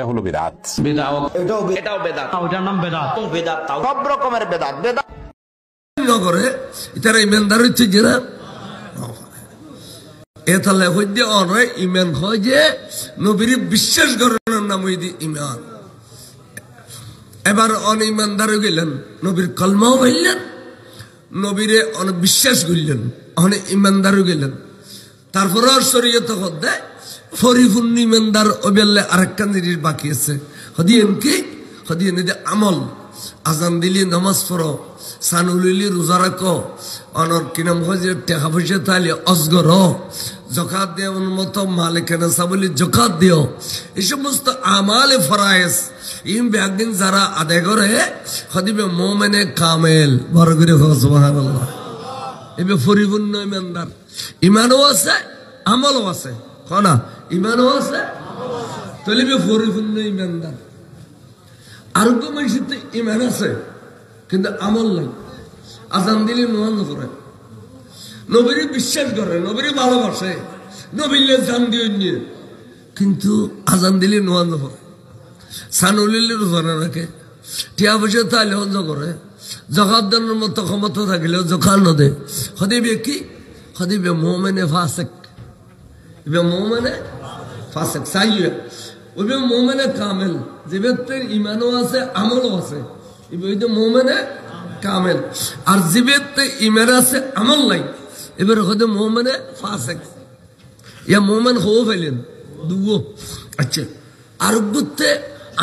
হলো বিদআত। এটাও বেদাত, ওটার নাম বেদাত। বেদাত সব রকমের বেদাত। বেদাত নগরে ইতারা ইমানদার হচ্ছে যারা এতালে হইতে অনয় ইমান হয় যে নবীর বিশ্বাস করার নাম হইতে ইমান। এবার অন ইমানদার গেলেন, নবীর কলমাও বললেন, নবীরে অন বিশ্বাস করলেন, অনেক ইমানদার গেলেন। তারপর শরীয়ত হদ্দে পরিপূর্ণ ইমানদার ওবেলে আরেকটা জিনিস বাকি আছে। হদিয়েন কি? হদিয়েন যে আমল। আজান দিলি নামাজ পড়ো, সানুলিলি রোজা রাখো, অনর কিনাম হয় যে টাকা পয়সা তাহলে অজগর জকাত দেও, মতো মালিকানা সাবলি জকাত দিও। এই সমস্ত আমালে ফরায়েজ ইম ব্যাগদিন যারা আদায় করে হদিবে মোমেনে কামেল বড় করে সুবহানাল্লাহ। এবে পরিপূর্ণ ইমানদার, ইমানও আছে আমলও আছে। কনা ইমানও আছে, তাহলে পরিপূর্ণ ইমানদার। আরোগ্য মানুষের ইমান আছে কিন্তু আমল নাই। আজান দিলে নোয়াজ করে, নবীরে বিশ্বাস করে, নবীরে ভালোবাসে, নবীলে জান দিয়ে নিয়ে, কিন্তু আজান দিলে নোয়াজ করে, সানুলিলে রোজা রাখে, টিয়া পয়সা তাহলে অঞ্জ করে, জকাত দেওয়ার মতো ক্ষমতা থাকলেও জকাত না দে। হদিবে কি? হদিবে মোমেনে ফাসেক। এবার মোমেনে ফাসেক সাইয়া, ওইবে মোমেনে কামেল, যে ব্যক্তির ইমানও আছে আমলও আছে, এবার মোমেনে কামেল। আর যে ব্যক্তির ইমান আছে আমল নাই, এবার হয়তো মোমেনে ফাসেক। ইয়া মোমেন হও ফেলেন দুও। আচ্ছা, আর বুঝতে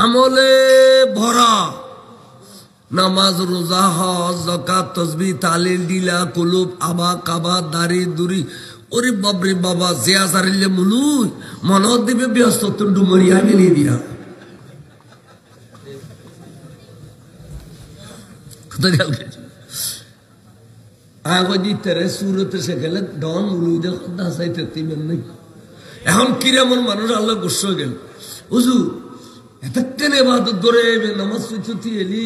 আমলে ভরা, নামাজ রোজা হজ যাকাত তসবিহ তালিল দিলা কুলুব আবা কাবা দাড়ি দুরি। ওরে বাবরে বাবা, যে আসারিলে মুলুই মন দিবে ব্যস্ত ডুমরিয়া মিলিয়ে দিয়া। এখন কিরমন মানুষ আল্লাহ গুস্স গেল, বুঝু এতক্ষণ ইবাদত করে নামাজ সুচুতি এলি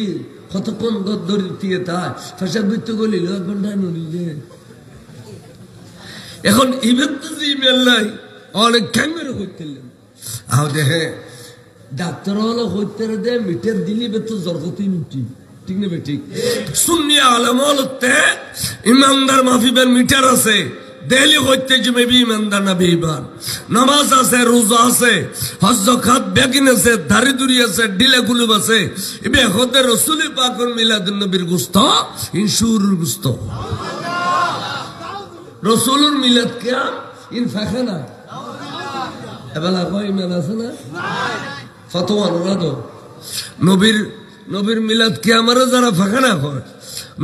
কতক্ষণ গদ্দর দিয়ে তাই ফেসাব বৃত্ত গলিল 1 ঘন্টায় নড়িলে। এখন ইবেন তো যে ইমেল নাই অনেক ক্যামেরা করতে আহ দেখে ডাক্তার হলো হইতে দে মিটার দিলি তো জরগতি মিটি, ঠিক না ঠিক? সুন্নি আলেম হলতে ইমানদার মাফিবের মিটার আছে, দেলি হইতে জমে বি ইমানদার না বেঈমান। নামাজ আছে, রোজা আছে, হজ যাকাত বেগিন আছে, দাড়ি দুরি আছে, ডিলে কুলুব আছে। ইবে হতে রাসূল পাকের মিলাদুন নবীর গোশত ইনসুরুর গোশত। রসুলের মিলাদ কিয়া ইন ফাঁকা না এবেলা কয় ইমান আছে না ফতোয়া অনুরাধ। নবীর মিলাদ কি আমার যারা ফাঁকা না কয়,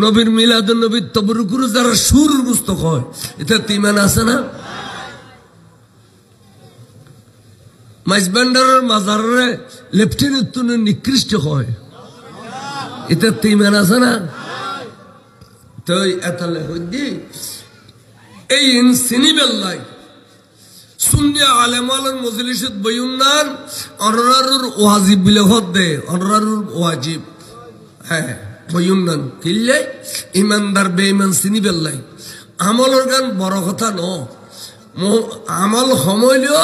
নবীর মিলাদ নবীর তবরুকুর যারা সুর গুস্ত কয়, এটা ইমান আছে না? মাইজবান্ডারের মাজারে লেফটেন্যান্ট নিকৃষ্ট হয়, এটা ইমান আছে না? তো এতালে হইদি এই সিনিবেল্লাই সুন্নি আলেমালের মজলিসত বইউন্নান অনরারুর ওয়াজিব বিলে হদ দে, অনরারুর ওয়াজিব হ্যাঁ বইউন্নান কিল্লে ইমানদার বেঈমান সিনিবেল্লাই। আমলের গান বড় কথা ন, আমল সময়লেও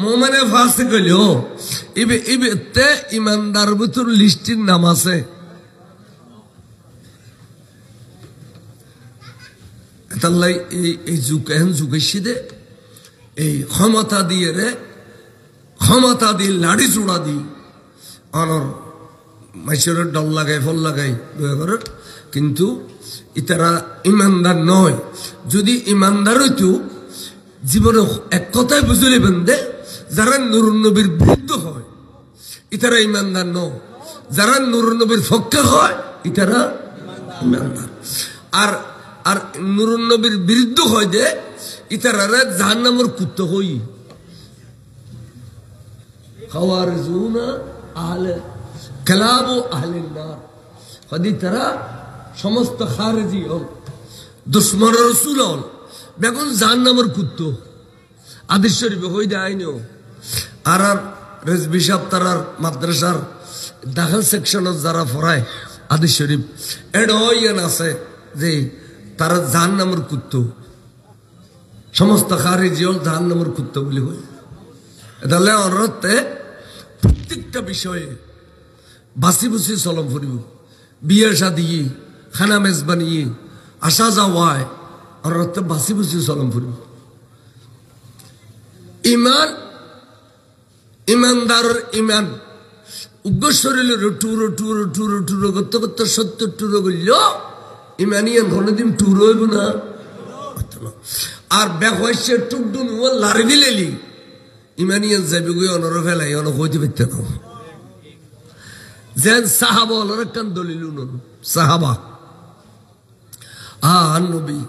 মোমেনে ফাঁসে গেলেও ইবে ইমানদার ভিতর লিস্টির নাম আছে। তাল্লাই এই যুগ এখন যুগেছি দে এই ক্ষমতা দিয়ে রে, ক্ষমতা দিয়ে লাড়ি চূড়া দি অনর মাইসের ডল লাগাই ফল লাগাই করে, কিন্তু ইতারা ইমানদার নয়। যদি ইমানদার হইতো জীবনে এক কথায় বুঝলে বেন্দে, যারা নুরুন নবীর বিরুদ্ধ হয় ইতারা ইমানদার নয়, যারা নুরুন নবীর পক্ষে হয় ইতারা ইমানদার। আর আর নুরুন নবীর বিরুদ্ধ হয় যে ইতারা জাহান্নামের কুত্তা হই। খাওয়ারিজুনা আহলে কালাব ও আহলে নার, হদি তারা সমস্ত খারেজি হল, দুশমন রাসূল হল, বেগুন জাহান্নামের কুত্তা। আদিস শরীফে হই দেয়নিও। আর রেজবি সাহেব তারার মাদ্রাসার দাখিল সেকশনত যারা পড়ায় আদিস শরীফ এড হইয়ান আছে যে তারা জাহান্নামের কুত্তা, সমস্ত খারিজি হল জাহান্নামের কুত্তা বলি হয়। তাহলে অনরতে প্রত্যেক প্রত্যেকটা বিষয়ে বাসি বুসি চলম ফুরিব বিয়ে শাদি খানা মেজবানি আসা যাওয়ায় আর বাসি বুসি চলম ফুরিব ইমান ইমানদারের ইমান উগ্র শরীরের টুরো টুরো টুরো টুরো করতে করতে 70 টুরো করল ইমানিয়ান কোনদিন টুরো হইব না আর বেহসে টুকডুন ও লারে দিলেলি ইমানিয়ান যাবে গই অনর ফেলাই অন হইতে পারতে না যেন সাহাবা ওনার কান দলিল সাহাবা নবী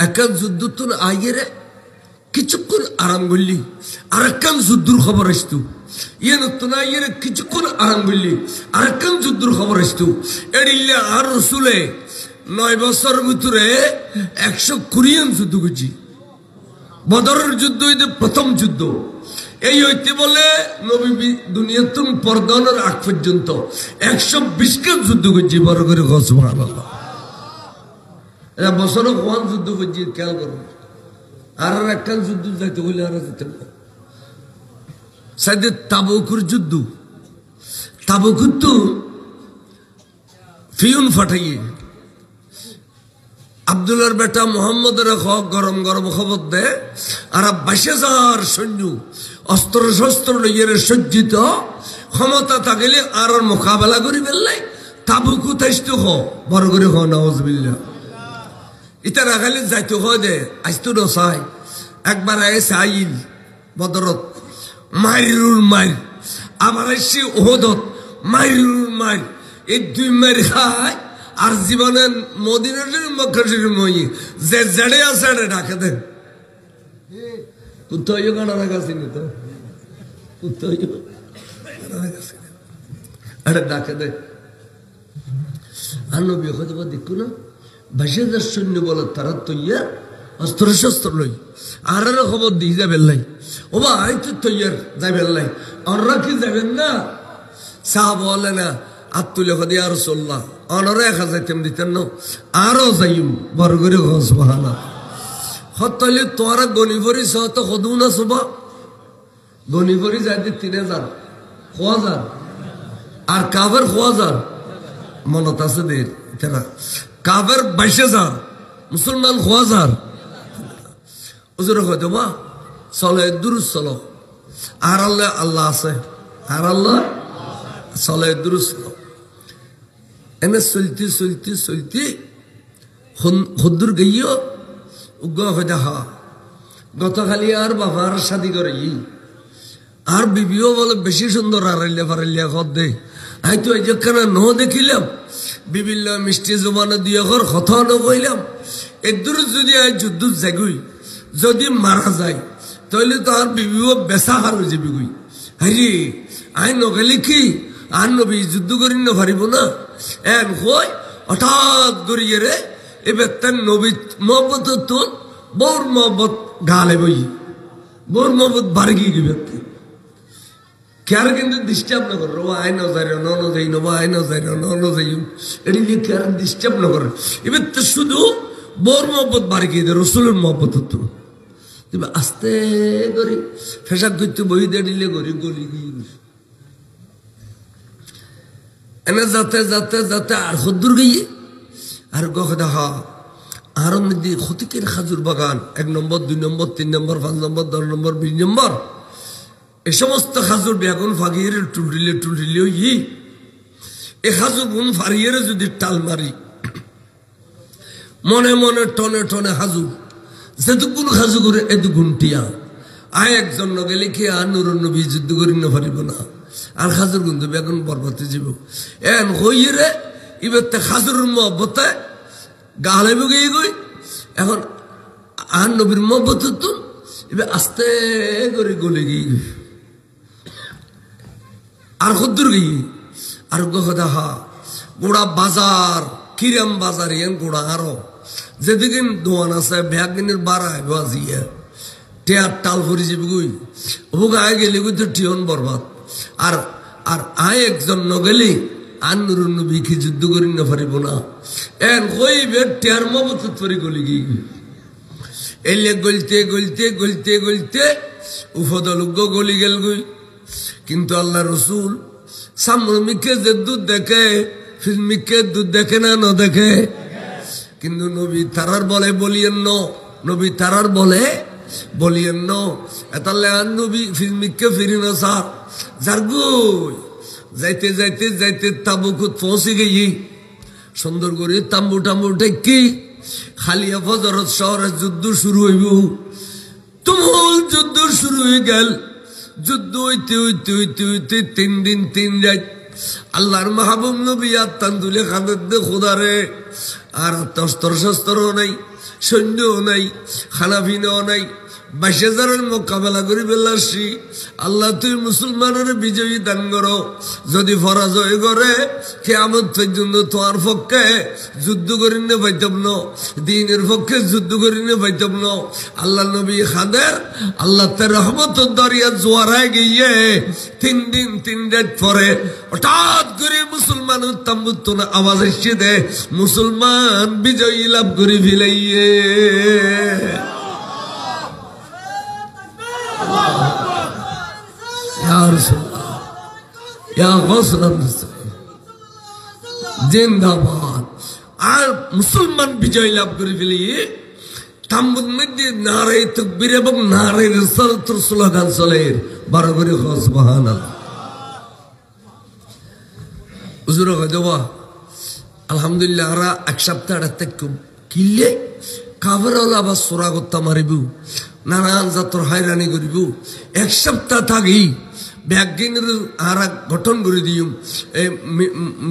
একান যুদ্ধ আইয়েরে কিছুক্ষণ আরাম করলি আর একখান যুদ্ধর খবর আসতো ইয়ে নতুন আইয়েরে কিছুক্ষণ আরাম করলি আর একখান যুদ্ধর খবর আসতো এডিল্লে আর রসুলে 9 বছর ভিতরে 120 যুদ্ধ করছি বদরের যুদ্ধ হইতে প্রথম যুদ্ধ এই হইতে বলে নবী দুনিয়াতুন পরদানের আগ পর্যন্ত 120 খান যুদ্ধ করছি বড় করে সুবহানাল্লাহ এরা বছরও কোন যুদ্ধ করছি খেয়াল করো আর একখান যুদ্ধ যাইতে হইলে আর যেতে সাইদে তাবুকের যুদ্ধ তাবুকুর তো ফিউন ফাটাইয়ে আব্দুল্লাহর বেটা মোহাম্মদের গরম গরম খবর দেয় আর 22,000 সৈন্য অস্ত্র শস্ত্র লইয়ের সজ্জিত ক্ষমতা থাকলে আর মোকাবেলা করি ফেললে তাবুকু তাইস্ত বড় করে নাউজুবিল্লাহ ইটা রাখালে যাইতে হয় দে আইতো নসাই একবার আইসে আইল বদরত মাইরুল মাইর আবার আইসি ওহদত মাইরুল মাইর এই 2 মাইর খায় আর জীবনে মদিনার মক্কার মই যে জড়ে আছে ডাকে দেন কুত্তো গানা লাগাছি নি তো কুত্তো আরে ডাকে দে আর নবী হয়তো দেখো না 22,000 সৈন্য বলে তারা তৈয়ার অস্ত্র শস্ত্র লই আর খবর দিয়ে যাবেন লাই ও ভাই তো তৈয়ার যাবেন লাই অনরা কি যাবেন না সাহাব বলে না আত্মুল হদিয়া রাসূলুল্লাহ অনরা 1000 তেম দিতেন না আরো যাইম বড় করে সুবহানাল্লাহ হতলে তোরা গনিভরি সত হদু না সুবা গনিভরি যাইতে 3000 1000 আর কাভার 1000 মনত আছে দের তারা কাভার 22,000 মুসলমান 1000 ওজোর হয়তো বা চলে দুরুস চলো আর আল্লাহ আল্লাহ আছে আর আল্লাহ চলে দুরুস এনে চলতে চলতে চলতে হদ্দুর গইও উগ্র হয়ে হা গতকালি আর বাবার শাদি করে আর বিবিও বলে বেশি সুন্দর আড়াইলিয়া ঘর দে আই তো যেখানে ন দেখিলাম বিভিন্ন মিষ্টি জমানো দিয়ে ঘর কথা নকইলাম এদুর যদি আই যুদ্ধ জাগুই যদি মারা যায় তাহলে তো আর বিবিও বেচা হার হয়ে যাবি গই হাইরে আই নগেলি কি আর নবী যুদ্ধ করি নারিব না এন কই হঠাৎ করিয়ে রে এবার তার নবী মহব্বত তো বৌর মহব্বত গালে বই বৌর মহব্বত বাড়ি গিয়ে গিয়ে কেয়ার কিন্তু ডিস্টার্ব না করে আই ন যাই ন যাই নবা আই ন যাই ন যাই এটি নিয়ে কেয়ার ডিস্টার্ব না করে এবার তো শুধু বৌর মহব্বত বাড়ি গিয়ে দেয় রসুলের মহব্বত হতো তুমি আস্তে করে ফেসাক করতে বই দিয়ে দিলে গড়ি গলি গিয়ে এনে যাতে যাতে যাতে আর হদ্দুর গিয়ে আর গখদা হা আর মধ্যে ক্ষতিকের খাজুর বাগান 1 নম্বর 2 নম্বর 3 নম্বর 5 নম্বর 10 নম্বর 20 নম্বর এই সমস্ত খাজুর বেগুন ফাগিয়ে টুলটিলে এই খাজুর গুণ ফারিয়ে যদি টাল মারি মনে মনে টনে টনে হাজুর যেটুকুন খাজু করে এটুকুন টিয়া আয় একজন গেলে কি আর নুরুন নবী যুদ্ধ করি না পারিব না আর খাজুর গুণ তো বেগুন বরবাতে যাব এন হইয়ে রে এবার খাজুর মহব্বতে গালাইব গিয়ে গই এখন আর নবীর মহব্বত তো এবার আস্তে করে গলে গিয়ে আর হদ্দুর গিয়ে আর গহদা হা গোড়া বাজার কিরাম বাজার ইয়ান গোড়া আরো যেদিকে দোয়ান আছে ব্যাগিনের বাড়ায় বাজিয়ে টেয়ার টাল ভরি যাবি গুই ওকে আয় গেলে গুই তো টিয়ন বরবাদ আর আর আয় একজন নগেলি আর নুরুন নবী কি যুদ্ধ করি না পারিব না এন কই বের টেয়ার মবত পরি গলি গিয়ে এলে গলতে গলতে গলতে গলতে উফদলুগ্গ গলি গেল গুই কিন্তু আল্লাহ রসুল সামমিকে যে দুধ দেখে ফিল্মিকে দুধ দেখে না দেখে, কিন্তু নবী তারার বলে বলিয়েন ন, নবী তারার বলে বলিয়েন ন। এতালে আর নবী ফিল্মিকে ফিরি না সার যার গুই যাইতে যাইতে যাইতে তাবুকুত পৌঁছে গেই সুন্দর করে তাম্বু টাম্বু টেকি খালিয়া ফজরত শহরের যুদ্ধ শুরু হইব। তুমুল যুদ্ধ শুরু হয়ে গেল। যুদ্ধ হইতে হইতে হইতে হইতে 3 দিন 3 রাত আল্লাহর মাহবুব নবী আত্মান তুলে খাঁদে খোদারে। আর অস্ত্র শস্ত্রও নাই, সৈন্যও নাই, খানা পিনাও নাই, 22,000 মোকাবেলা করি বেলাসি। আল্লাহ তুই মুসলমানের বিজয়ী দান করো। যদি পরাজয় করে কিয়ামত পর্যন্ত তোমার পক্ষে যুদ্ধ করি না পাইতাম না, দিনের পক্ষে যুদ্ধ করি না পাইতাম না। আল্লাহ নবী খাদের আল্লাহ তার রহমত দরিয়া জোয়ারায় গিয়ে 3 দিন 3 রাত পরে হঠাৎ করে মুসলমানের তাম্বুত আওয়াজ এসে দে, মুসলমান বিজয়ী লাভ করে ফেলাইয়ে। জিন্দাবাদ। আর মুসলমান বিজয় লাভ করে ফেলি তাম্বুর মধ্যে নারে তাকবীর এবং নারে রিসালাতের স্লোগান চলে। 12 করে সুবহানাল্লাহ। হুজুর গজবা আলহামদুলিল্লাহ আর এক সপ্তাহ থেকে কিলে কাবরওয়ালা বা সোরা করতে মারিব, নানান জাতর হাইরানি করিব। 1 সপ্তাহ থাকি ব্যাগিনের আর গঠন করে দিম,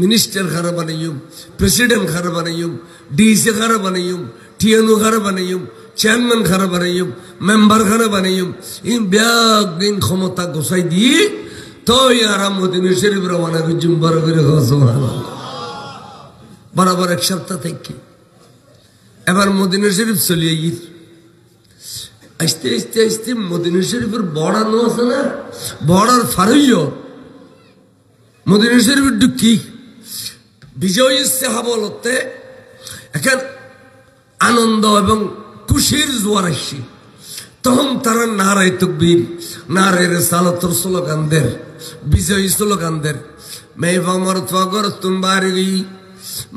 মিনিস্টার খারা বানাইম, প্রেসিডেন্ট খারা বানাইম, ডিসি খারা বানাইম, টিএনও খারা বানাইম, চেয়ারম্যান খারা বানাইম, মেম্বার খারা বানাইম। এই ব্যাগিন ক্ষমতা গোসাই দিয়ে তো আরাম মদিনা শরীফ রওনা করছি। বড় করে বরাবর 1 সপ্তাহ থেকে এবার মদিনা শরীফ চলিয়ে গিয়ে আস্তে আস্তে আস্তে মদিনা শরীফের বড়ানো আছে না, বড়ার ফারইয় মদিনা শরীফের ঢুকি বিজয় সাহাবলতে এখন আনন্দ এবং খুশির জোয়ার আসছে। তখন তারা নারায় তাকবীর, নারায় রিসালাতের স্লোগান দের, বিজয়ী স্লোগান দের। মেহফা মরতফা গর তুম বাড়ি গই,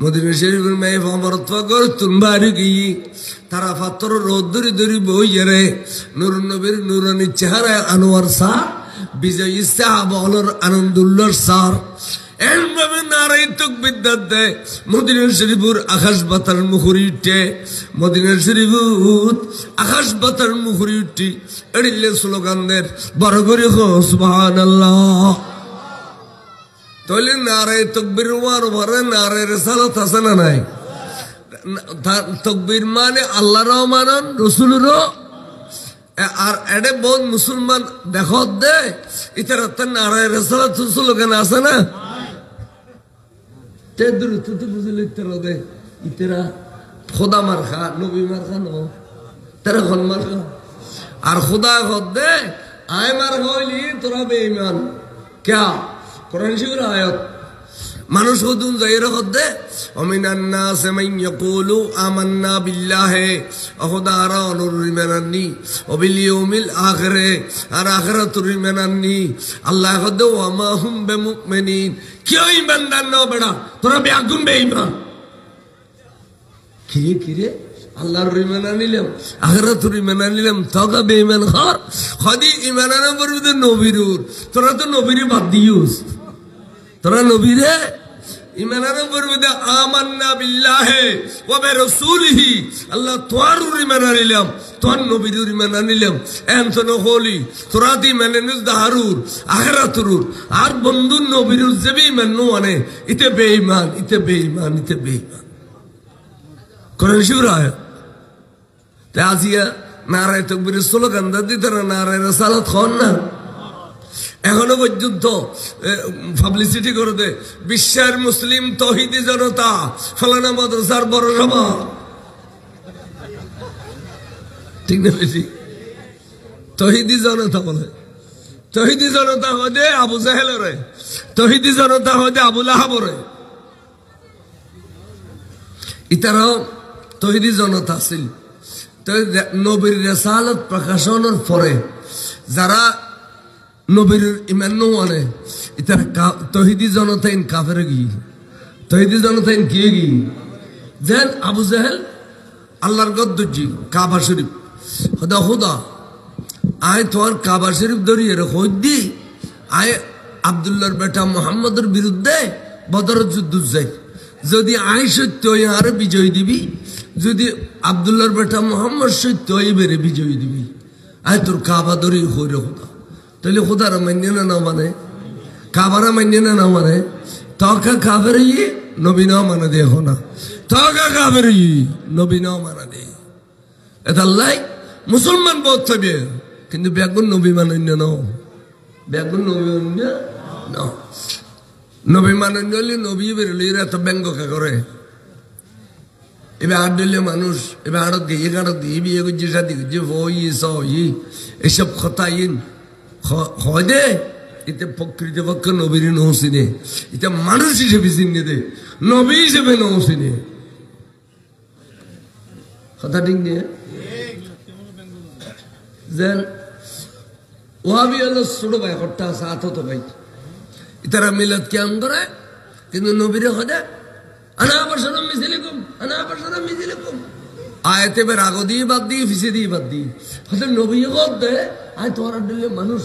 মদিনা শরীফের মেহফা মরতফা গর তুম বাড়ি গই। তারা পাথর রোদ ধরি ধরি বইয়ে রে নূর নবীর নুরানি চেহারায় আনোয়ার সার, বিজয়ী সাহাবলর আনন্দ উল্লার সার। এমভাবে নারাই তাকবীর দেয় মদিনা শরীফের আকাশ বাতার মুখরি উঠে, মদিনা শরীফুত আকাশ বাতার মুখরি উঠি এড়িলে স্লোগান দের বড় করে সুবহানাল্লাহ। তাহলে নারাই তাকবীর ওয়ার ভরে নারাই রিসালাত আছে না নাই? তকবীর মানে আল্লাহরও মানন রসুলেরও। আর এডে বহুত মুসলমান দেখো দে ইতারা তো নারায় রিসালাত স্লোগান আছে না, তে দূর তো বুঝলে ইতারা দে ইতারা খোদা মার খা নবী মার খা নো তারা খন মার খা। আর খোদা খদ দে আয় মার হইলি তোরা বেঈমান ক্যা কোরআন শরীফের আয়াত। মানুষ হুদুন যাইরা খদে অমিনান নাস মান ইয়াকুলু আমান্না বিল্লাহি অখদারা অনুরিমানানি ওবিল ইয়াউমিল আখিরে আর আখিরাতুর ইমানানি। আল্লাহ খদে ওয়া মা হুম বিমুমিনিন, কেউ ইমানদার না বেড়া, তোরা বেআগুন বেঈমান। কি রে আল্লাহর ইমান আনিলাম আখিরাতুর ইমান আনিলাম তোরা বেঈমান ঘর খদি ইমান আনা পড়বে নবীরুর। তোরা তো নবীরে বাদ দিউস, তোরা নবীরে ইমানের পূর্বে আমান্না বিল্লাহি ওয়া বিরাসূলিহি। আল্লাহ তোর ইমান আনিলাম, তোর নবীর ইমান আনিলাম। এনতন হলি তোরা দি মেনেনুস দাহারুর আখিরাতুর আর বন্ধু নবীর জবি ইমান নো আনে ইতে বেঈমান, ইতে বেঈমান, ইতে বেঈমান। কোরআন শরীফ আয়াত তে আজিয়া নারায়ে তাকবীরের স্লোগান দাদি তারা নারায়ে রিসালাত খন না। এখনো পর্যন্ত পাবলিসিটি করে দে বিশ্বের মুসলিম তৌহিদি জনতা ফলানা মাদ্রাসার বড় সভা, ঠিক না বেশি? তৌহিদি জনতা বলে, তৌহিদি জনতা হদে আবু জাহেল রে, তৌহিদি জনতা হদে আবু লাহাব রে। ইতারাও তৌহিদি জনতা ছিল। তো নবীর রিসালাত প্রকাশনের পরে যারা নবীর ইমান নো মানে ইতার তহিদি জনতাইন কাফের গি তহিদি জনতাইন কি গি যেন আবু জাহেল আল্লাহর গদ্দুজি কাবা শরীফ খোদা খোদা আয় তোমার কাবা শরীফ ধরিয়ে দি আয় আব্দুল্লাহর বেটা মোহাম্মদের বিরুদ্ধে বদর যুদ্ধ যাই যদি আয় সত্য আর বিজয় দিবি যদি আব্দুল্লাহর বেটা মোহাম্মদ সত্য বেড়ে বিজয় দিবি আয় তোর কাবা ধরি হইরে খোদা তাহলে খোদার মান্য না মানে কাবারা মান্য না মানে তকা কাবের নবী না মানে দেখো না তকা কাবের নবী না মানে দে এটা লাই মুসলমান বহুত থাকবে কিন্তু বেগুন নবী মানন্য নাও বেগুন নবী মানন্য না নবী মানন্য হলে নবী বেরোলে এত ব্যঙ্গ কে করে এবার আট দিলে মানুষ এবার আড়ত গিয়ে গাড়ত দিয়ে বিয়ে করছে সাথে করছে ওই এসব কথা হয় দে এটা প্রকৃতপক্ষ নবীর নৌসিনে এটা মানুষ হিসেবে চিনে দে নবী হিসেবে নৌসিনে কথা ঠিক নেই যেন ওহাবি হলো ছোট ভাই হট্টা আছে আতত ভাই ইতারা মিলাদ কেমন করে কিন্তু নবীরে হদে আয়াতে বের আগো দিয়ে বাদ দিয়ে ফিসে দিয়ে বাদ দিয়ে হয়তো নবী গদ দে আয় তোরা দিলে মানুষ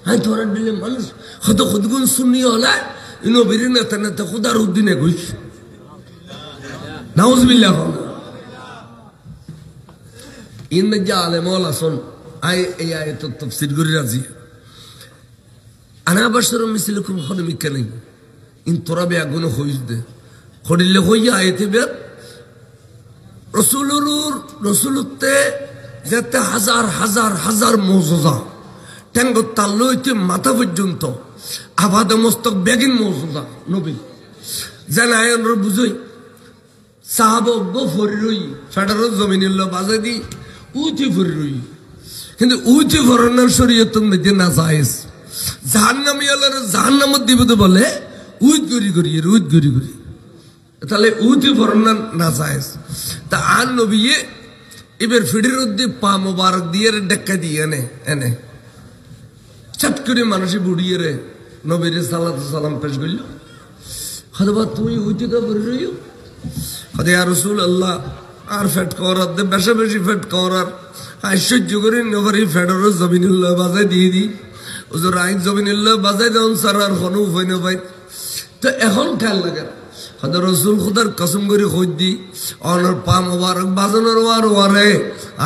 আয় তোরা দিলে মানুষ হয়তো খুদগুন শুনি হলে নবীর নেতা নেতা খুদার উদ্দিনে গইস নাউজুবিল্লাহ ইন মজ্জা আলেম ওয়ালা শুন আয় এই আয়াত তাফসীর করে রাজি আনা বাশারুম মিসলুকুম খনমিকা নাই ইন তোরা বে আগুন হইস দে খড়িলে হইয়া আয়াতে বের রসুলতে যেতে হাজার হাজার হাজার মৌজুজা ট্যাঙ্গ তাল্লো হইতে মাথা পর্যন্ত আবাদে মস্তক বেগিন মৌজুজা নবী যেন আয়ন বুঝই সাহাব ফরি রই ফেডারেল জমিনের বাজে দি উঠি ফরি রই কিন্তু উঠি ফরানোর শরীয়তের মধ্যে না যায়স জাহান্নামী আল্লাহর জাহান্নামত দিবতে বলে উইদ গরি গরি উইদ গরি গরি তাহলে উঠি ফরানো না যায়স তা আর নবী এবার ফিডের উদ্দি পা মোবারক দিয়ে ডেক্কা দিয়ে এনে চট করে মানুষে বুড়িয়ে রে নবীর সালাম পেশ করল হয়তো তুমি উইতে তো বলে রইও হয়তো আর রসুল আল্লাহ আর ফেট করার দে বেশা বেশি ফেট করার আশ্চর্য করে নবী ফেডারও জমিনুল্লাহ বাজায় দিয়ে দিই ওজোর আইন জমিনুল্লাহ বাজায় দেন সার আর কোনো উপায় না পাই তো এখন খেয়াল লাগে হয়তো রসুল খুদার কসম করে খোঁজ দি অনার পা মোবারক বাজানোর ওয়ার ওয়ারে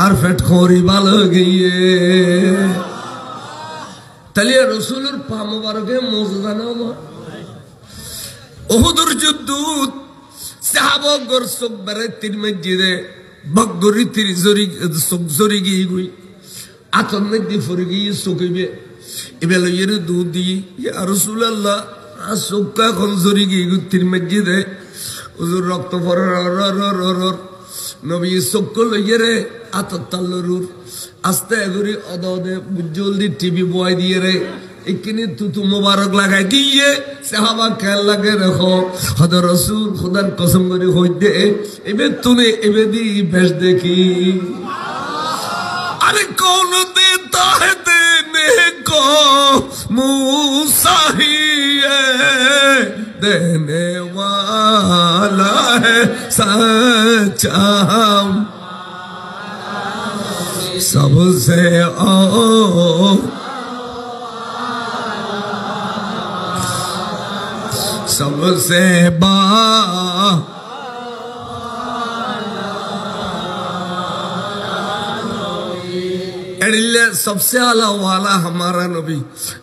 আর ফেট খরি ভালো গিয়ে তাহলে রসুলের পা মোবারকে মজুদা না ওহুদুর যুদ্ধ সাহাবগর সব বেড়ে তিন মসজিদে বকগরি তিরি জরি সব জরি গিয়ে গুই আতন মধ্যে ফরি গিয়ে চকিবে এবার লইয়ের দুধ দিয়ে ইয়া রাসূলুল্লাহ আসুকা খনজরি গিয়ে তিন মসজিদে হুজুর রক্ত পড়ে নবী চক্কর লইয়ে আতত তাল্লুর আস্তে এগুরি অদে জলদি টিভি বয় দিয়ে রে এখানে তুতু মোবারক লাগাই দিয়ে সাহাবা খেয়াল লাগে রাখো হয়তো রসুল খুদার কসম করে হইতে এবার তুলে এবার দি বেশ দেখি আরে কোন দেতা है देने को मूसा ही देने वाला है सच्चा सबसे सबसे सबसे आला वाला हमारा नबी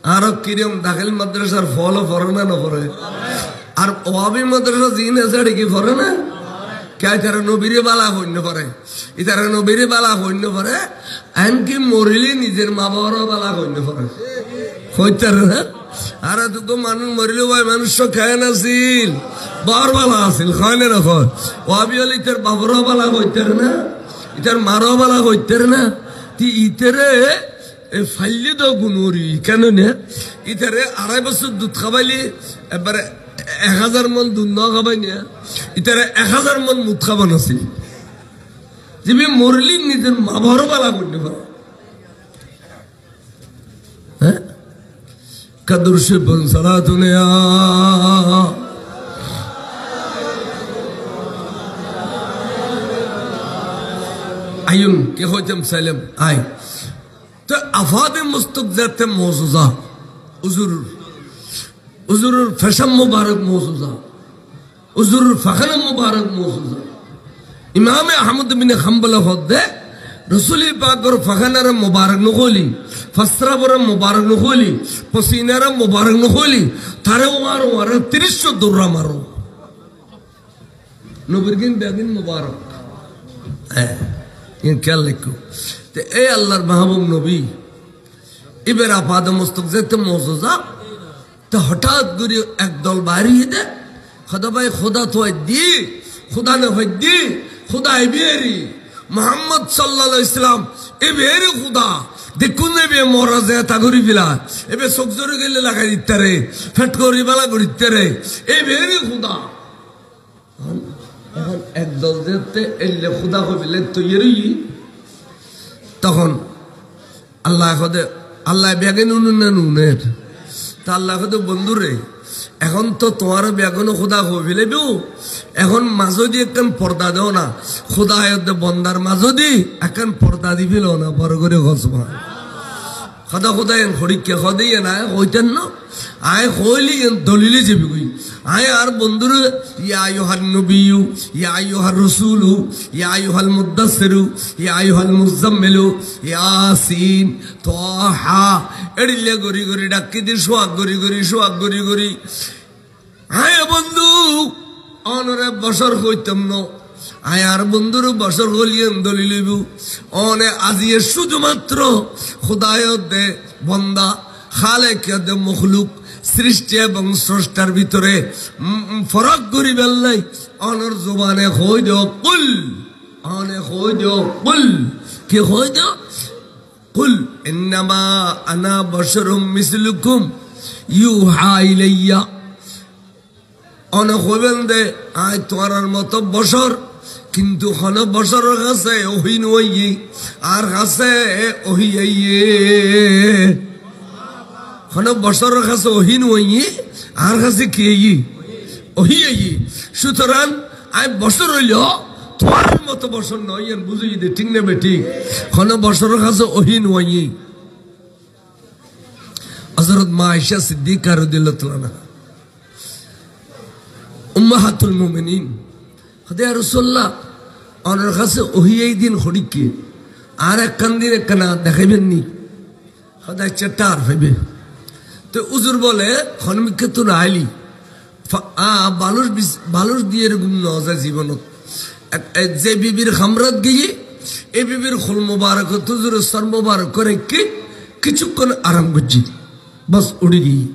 और किरम दाखिल मदरसार फॉलो फरे ना न फरे और वाबी मदरसा जीने सड़ी की फरे ना क्या इधर नबीरे बाला होइने फरे इधर नबीरे बाला होइने फरे एनकी मोरिली निजेर माँ बाबा बाला होइने फरे होइते ना अरे तू तो मानुष मरिलो भाई मनुष्य खाए ना सील बार बाला सील खाने रखो वाबी वाली इधर बाबरा बाला होइते ना इधर मारो बाला होइते ना ती इतरे फाइले दो गुनोरी কেন না ইতারে আড়াই বছর দুধ খাবাইলি এবারে 1000 মন দুধ না খাবাই না ইতারে 1000 মন মুদ খাবান আছে জিবি মরলি নিজের মা বড় বালা করতে পারে হ্যাঁ কাদর সে বন সালাতুনে আইন কে হইতাম সাইলাম আই তো আফাদে মুস্তাক জাতে মওজুজা হুজুরুর ফেশন মুবারক মওজুজা হুজুরুর ফাখানা মুবারক মওজুজা ইমাম আহমদ বিন হাম্বল হদে রসুল পাকর ফাখানার মুবারক নখলি ফসরাবর মুবারক নখলি পসিনার মুবারক নখলি তারে ওয়ার 300 দুররা মারো নবীর দিন বেদিন মুবারক ইন খেয়াল রেখো তে এই আল্লাহর মাহবুব নবী এবার আপাদ মুস্তাক যেতে মওজুজা তো হঠাৎ করে একদল বাড়িয়ে দে খোদা ভাই খোদা তো দি খোদা না হয় দি খুদা এবেরি মোহাম্মদ সাল্লাল্লাহু আলাইহি সাল্লাম এবেরি খুদা দেখুন এবে মরা যায় তাগরি বিলা এবে সকজরে গেলে লাগাই দিতে রে ফেট করি বালা করিতে রে এবেরি খুদা এখন একদল যেতে এলে খুদা কইলে তৈরি তখন আল্লাহ খোদে আল্লাহ বেগেন নুনের তা আল্লাহ খোদে বন্ধুরে এখন তো তোমার বেগুন খুদা হইলে বেউ এখন মাঝদি একখান পর্দা দেও না খুদা আয়তে বন্দার মাঝদি একখান পর্দা দিবিল না বড় করে গছবা খোদা খুদা এন খড়িকে খদেই না হইতেন না আয় হইলি এন দলিলে যাবি কই আয় আর বন্ধুর ইয়া আইয়ুহান নবিয়্যু ইয়া আইয়ুহার রাসূলু ইয়া আইয়ুহাল মুদ্দাসসিরু ইয়া আইয়ুহাল মুযাম্মিলু ইয়াসিন তাহা এড়িলে গরি গরি ডাকি দি সোয়াগ গরি গরি আয় বন্ধু অনরে বছর কইতাম ন আয় আর বন্ধুর বছর হলিয়েন দলিলিবু অনে আজিয়ে শুধুমাত্র খুদায়ত দে বন্দা খালেক দে মখলুক সৃষ্টি এবং স্রষ্টার ভিতরে ফরক করি বেল্লাই অনর জবানে কই দিও কুল অনে কই দিও কুল কি কই দিও কুল ইন্নামা আনা বশরুম মিসলুকুম ইউহা ইলাইয়া অনে কইবেন দে আয় তোমার মতো বছর কিন্তু হন বছরের কাছে ওহি নই আর কাছে ওহি হন বছরের কাছে ওহি নই আর কাছে কি ওহি সুতরাং আয় বছর হইল তোমার মতো বছর নয় বুঝি দে ঠিক নেবে ঠিক হন বছরের কাছে ওহি নই হযরত মা আয়েশা সিদ্দিকা রাদিয়াল্লাহু আনহা উম্মাহাতুল মুমিনিন খোদা রাসূলুল্লাহ ওনার কাছে ওহি এই দিন খড়িকে আর একখান দিন একখানা দেখাইবেন নি খোদা চারটার হইবে তো উজুর বলে খনমিকে তো নাইলি বালুর দিয়ে এরকম নজা জীবনত যে বিবির খামরাত গিয়ে এই বিবির খোল মোবারক তুজুর সর মোবারক করে কি কিছুক্ষণ আরাম করছি বস উড়ে গিয়ে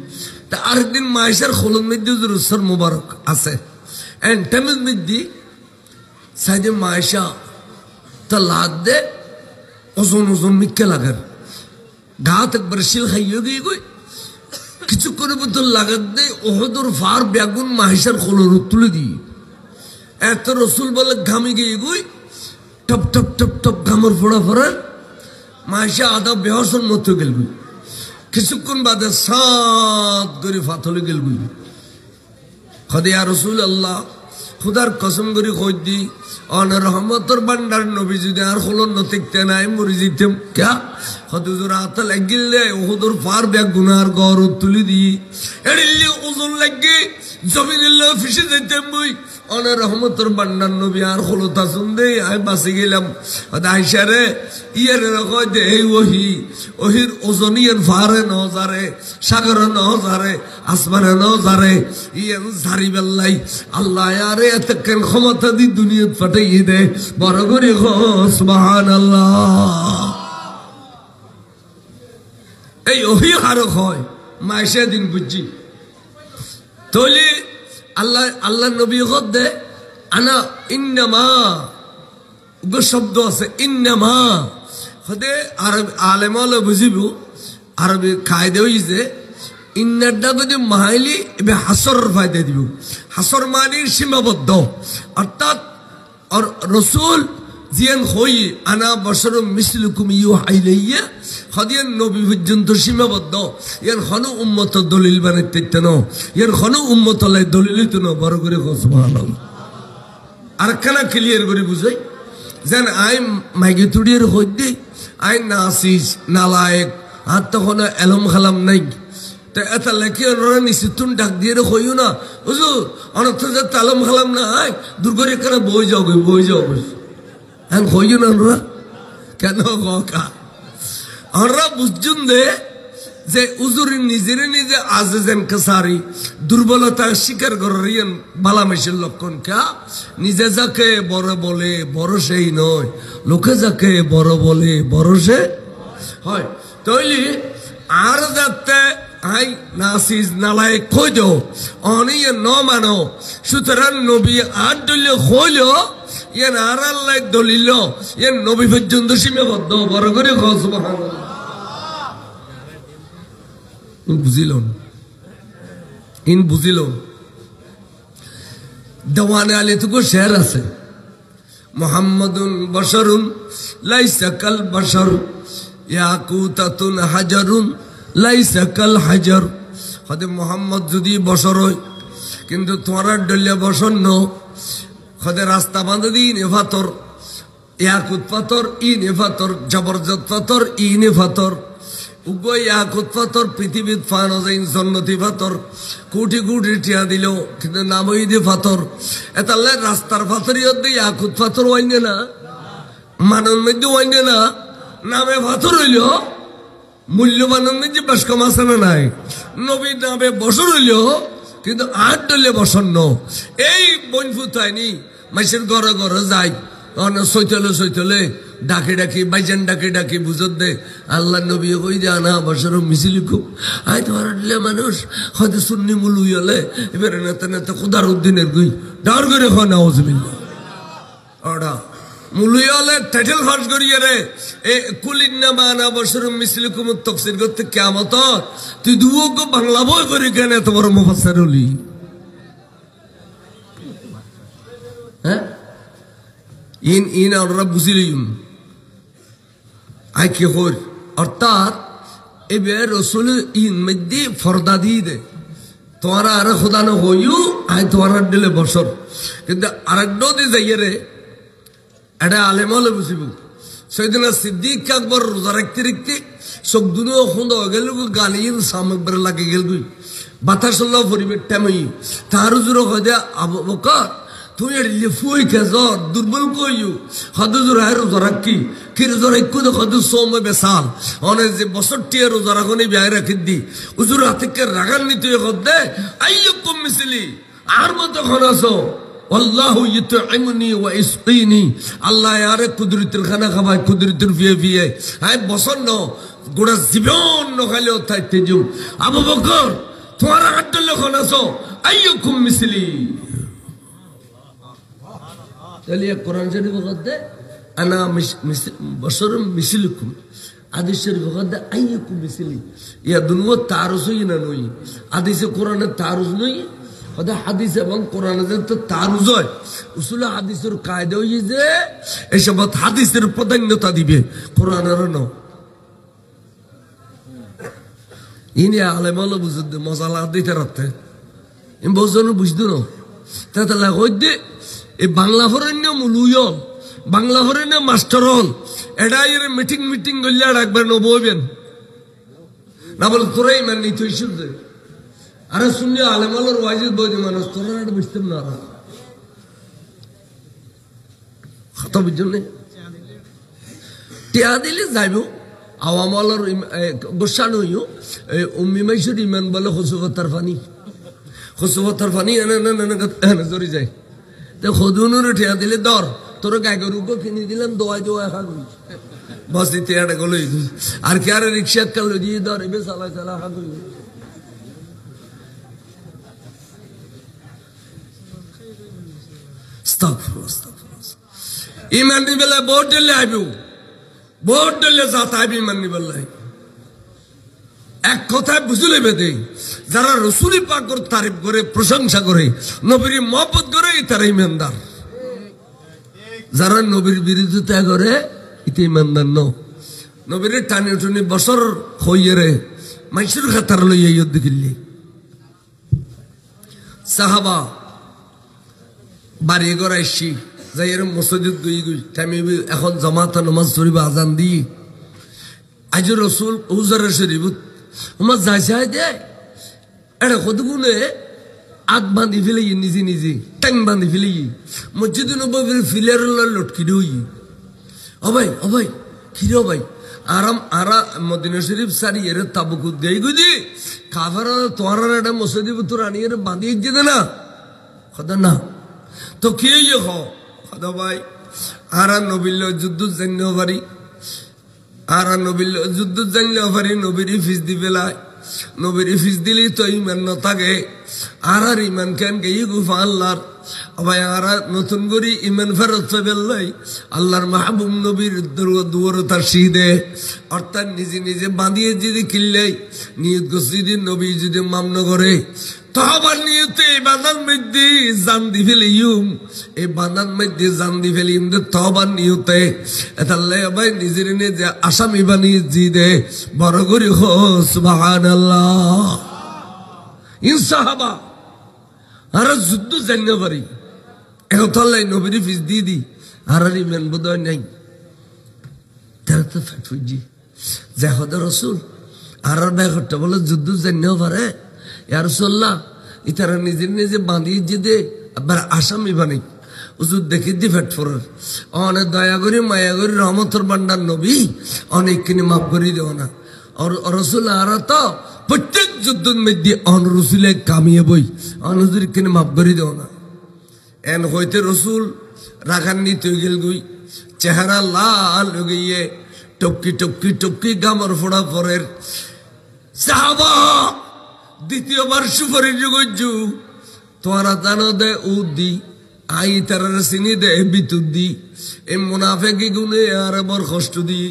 তা আরেকদিন মায়েশার খোলন মধ্যে হুজুর সর মোবারক আছে এন্ড টাইমের মধ্যে সাইদে মায়েশা তা লাদ দে ওজন মিক্কে লাগার গাত একবার শিল খাইয়ে গিয়ে গই কিছুক্ষণের মতো লাগাত দে ওহদর ফার বেগুন মাহেশার খোলর তুলে দিয়ে এত রসুল বলে ঘামে গিয়ে গই টপ টপ টপ টপ ঘামর ফোড়া ফোড়ার মাহেশা আদা বেহসন মতো গেল গই কিছুক্ষণ বাদে সাত করে ফাথলে গেল গই খোদা ইয়া রাসূলুল্লাহ খুদার কসম করে কই দি অন রহমতর ভান্ডার নবী যদি আর খোলন নতিকতে নাই মরি যেতাম ক্যা হুজুর হাত লাগিলে ওহদর ফার ব্যাগ গুনার গর তুলি দি এড়িলে ওজন লাগি জমিনিল্লাহ ফিসে যেতাম বই অন রহমতর ভান্ডার নবী আর খোলতা শুনদে আই বাসি গেলাম আয়েশা রে ইয়ারে কই দে এই ওহির ওজনিয়ান ফারে ন জারে সাগর ন জারে আসমানে ন জারে ইয়ান জারি বেল্লাই আল্লাহ আরে এতকেন ক্ষমতা দি দুনিয়া ফাটাই দে বড় করে সুবহানাল্লাহ এই ওহি হারো হয় মায়েশা দিন বুঝছি তলি আল্লাহ নবী কত দে আনা ইন্নামা গো শব্দ আছে ইন্নামা হদে আরবি আলেমাল বুঝিব আরবি কায়দা হইছে ইন্নাটা যদি মাইলি এবে হাসর ফায়দা দিব হাসর মানে সীমাবদ্ধ অর্থাৎ আর রসুল জিয়ান হই আনা বশরুম মিসলুকুম ইউহাইলাইয়া খদিয়ান নবী পর্যন্ত সীমাবদ্ধ ইয়ান হন উম্মত দলিল বানাইতে ন ইয়ান হন উম্মত লাই দলিলিত ন বড় করে সুবহানাল্লাহ আর কানা ক্লিয়ার করে বুঝাই যেন আই মাইগে তুড়িয়ার হইতে আই নাসিজ নালায়েক আর তখন এলম খালাম নাই তা এত লেখি নিশ্চিতুন ডাক দিয়ে হইও না হুজুর অনর্থ যে তালম খালাম না আয় দুর্গরে কেন বই যাও হ্যাঁ হইও না আমরা কেন কা আমরা বুঝছুন দে যে উজুরি নিজেরে নিজে আজেজেন কাসারি দুর্বলতা স্বীকার করার বালামেশের লক্ষণ কা নিজে যাকে বড় বলে বড় সেই নয় লোকে যাকে বড় বলে বড় সে হয় তৈলি আর যাতে আই নাসিজ নালায় খোঁজ অনিয়ে ন মানো সুতরাং নবী আর দলীয় খোঁজ ইয়ান আর আল্লাহ দলিল ইয়ান নবী পর্যন্ত সীমাবদ্ধ বড় করে সুবহানাল্লাহ বুঝিল দেওয়ানে আলী তো শের আছে মুহাম্মাদুন বশরুন লাইসা কাল বশর ইয়াকুতাতুন হাজারুন লাইসা কাল হাজার হদে মোহাম্মদ যদি বশর হয় কিন্তু তোমার ডলিয়া বসর ন হদে রাস্তা বাঁধে দিই নে ফাতর ইয়াকুত পাথর ই নে ফাতর জবরদস্ত পাথর ই নে ফাতর উগয় ইয়াকুত পাথর পৃথিবীত ফান যাইন জন্নতি পাথর কোটি কোটি টিয়া দিল কিন্তু নাম হই দে পাথর এতালে রাস্তার পাথরই হতে ইয়াকুত পাথর হইনে না মানন মধ্যে হইনে না নামে পাথর হইল মূল্যবানের মধ্যে বেশ কম আছে না নাই নবীর নামে বছর হইল কিন্তু আট ডলে বসন ন এই বনফুতাইনি মাইসের ঘরে ঘরে যায় সৈতলে ডাকে ডাকি বাইজান ডাকে বুঝত দে আল্লাহ নবী কই দে আনা বছর মিছিল খুব আয় তোমার মানুষ হয়তো সুন্নি মুলু হলে এবারে নেতা নেতা খুদার উদ্দিনের গুই ডার করে খাওয়া নাউজুবিল্লাহ ওটা মুলুই হলে টাইটেল ফাঁস করিয়ে রে এ কুলিন্না বানা বছর মিছিল কুমুর তফসির করতে কিয়ামত তুই দুগো বাংলা বই করে কেন এত বড় মুফাসসির হলি হ্যাঁ ইন আমরা বুঝিলিম আই কি হর অর্থাৎ এবার রসুল ইন মধ্যে ফর্দা দিয়ে দে তোমারা আর খোদা না হইও আই তোমার দিলে বছর কিন্তু আরেক দিয়ে যাইয়ে রে এটা আলেম হলে বুঝিব সেদিন সিদ্দিক আকবর রোজা রাখতে সব দুনো খুঁদ গেল গালির সামগ্রী লাগে গেল বাতাস পরিবেশ টাইমই তার জোর হয়ে আবু বকর তুই লিফুই খেজ দুর্বল কইও হদুজুর হায় রোজা রাখি কি রোজা রাখু তো হদু সোম বেসাল অনেক যে বছরটি রোজা রাখনি বিয়ে রাখি দি উজুর হাতে রাগান নিতে দে আইয়ুকুম মিসলি আর মতো খনাসো আল্লাহু ইউতইমুনি ওয়া ইসকিনি আল্লাহ আরে কুদরতের খানা খাবায় কুদরতের ফিয়ে আই বছর ন গোটা জীবন ন খাইলেও থাকতে যাও আবু বকর তোমার আটলে খনাসো আইয়ুকুম মিসলি তাহলে কোরআন শরীফ বলতে আনা বশর মিসলুকুম হাদিস শরীফ বলতে আইয়ুকুম মিসলি ইয়া দুনো তারুজ না নই হাদিসে কোরআনে তারুজ নই হদা হাদিস এবং কোরআনে তো তারুজ হয় উসুল হাদিসের কায়দা হই যে এসব হাদিসের প্রাধান্যতা দিবে কোরআনের ন ইনি আলেম হলো বুঝতে মশালা দিতে রাখতে এম বজন বুঝতো না তাহলে হইতে এই বাংলা ফরেন্য মুলুয়ল বাংলা ফরেন্য মাস্টার হল এটা এর মিটিং করলে একবার নবইবেন না বলে তোরাই মান নিতে শুনতে আরে শুনলে আলেমালোর ওয়াজিদ বই মানুষ তোরা এটা বুঝতেন না কথা বুঝছেন টিয়া দিলে যাইব আওয়ামালোর গোসা নইও উম্মি মাইশুর ইমান বলে হসুফতার ফানি এনে জড়ি যায় সদুনুর ঠিয়া দিলে দর তোর গাই গরুকে কিনে দিলাম দোয়াই খা করি বস দিতে এটা গলো আর কি আর রিক্সা কাল দিয়ে দর এবে চালা খা করি ইমান নিবেলা ভোট দিলে আইব ভোট দিলে যাত আইবি ইমান নিবেলাই এক কথায় বুঝলে বেদে যারা রসুলি পাকর তারিফ করে প্রশংসা করে নবীর মহব্বত করে তারা ইমানদার যারা নবীর বিরোধিতা করে এটা ইমানদার ন নবীর টানি টুনি বছর হইয়ে রে মাইসুর খাতার লইয়া ইয়দ দেখিলি সাহাবা বাড়ি ঘর আইসি যাই এর মসজিদ গই টাইমে এখন জামাতা নামাজ পড়িব আজান দি আজ রসুল হুজুরের শরীফ আমার যাই চাই দে এটা কতগুণে আগ বাঁধি ফেলে নিজে নিজে ট্যাং বাঁধি ফেলে মসজিদ নবীর ফিলের লটকি দই ও ভাই খিরে ভাই আরাম আরা মদিনা শরীফ সারি এর তাবুক দেই গুদি কাফার তোমার একটা মসজিদ তোর আনিয়ে বাঁধিয়ে যেতে না খদা না তো কে খদা ভাই আরা নবীল যুদ্ধ জানলেও পারি আরা নবীল যুদ্ধ জানলেও পারি নবীর ফিস দি পেলায় নবীর ফিস দিলেই তো ইমান ন থাকে আর ইমান কেন গেই গুফা আল্লাহর ভাই আরা নতুন করে ইমান ফেরত পেলাই আল্লাহর মাহবুব নবীর দুয়ারতা শীদে অর্থাৎ নিজে নিজে বাঁধিয়ে যদি কিনলেই নিয়ত গসিদি নবী যদি মামন করে তহবার নিয়তে এই বাঁধান মধ্যে জান দি ফেলিম এই বাঁধান মধ্যে জান দি ফেলিম তহবার নিয়তে এতাল্লে ভাই নিজের নিজে আসামি বানিয়ে জি দে বড় করে হো সুবহানাল্লাহ ইনসাহাবা আর যুদ্ধ জানতে পারি একতাল্লাই নবীর ফিস দিয়ে দি আর ইমান বোধহয় নাই তারা তো ফাটুজি যে হদ রসুল আর ব্যাঘরটা বলে যুদ্ধ জানতেও পারে ইয়া রাসূলুল্লাহ ইতারা নিজে নিজে বাঁধিয়ে যে দে আবার আসামি বানাই হুজুর দেখি দি ফেট ফরার অনেক দয়া করি মায়া করি রহমতের ভান্ডার নবী অনেক কিনে মাফ করে দেও না আর রসুল আর তো প্রত্যেক যুদ্ধের মধ্যে অন রসুলে কামিয়ে বই অনুজুর কিনে মাফ করে দেও না এন হইতে রসুল রাখান্নি তুই গেল গুই চেহারা লাল গিয়ে টপকি টপকি টপকি গামর ফোড়া পরের সাহাবা দ্বিতীয়বার সুপারিশ গজ্জু তোরা জানো দে উদ্দি আই তার চিনি দে বিতুর দি এই মুনাফেকি গুনে আর বড় কষ্ট দি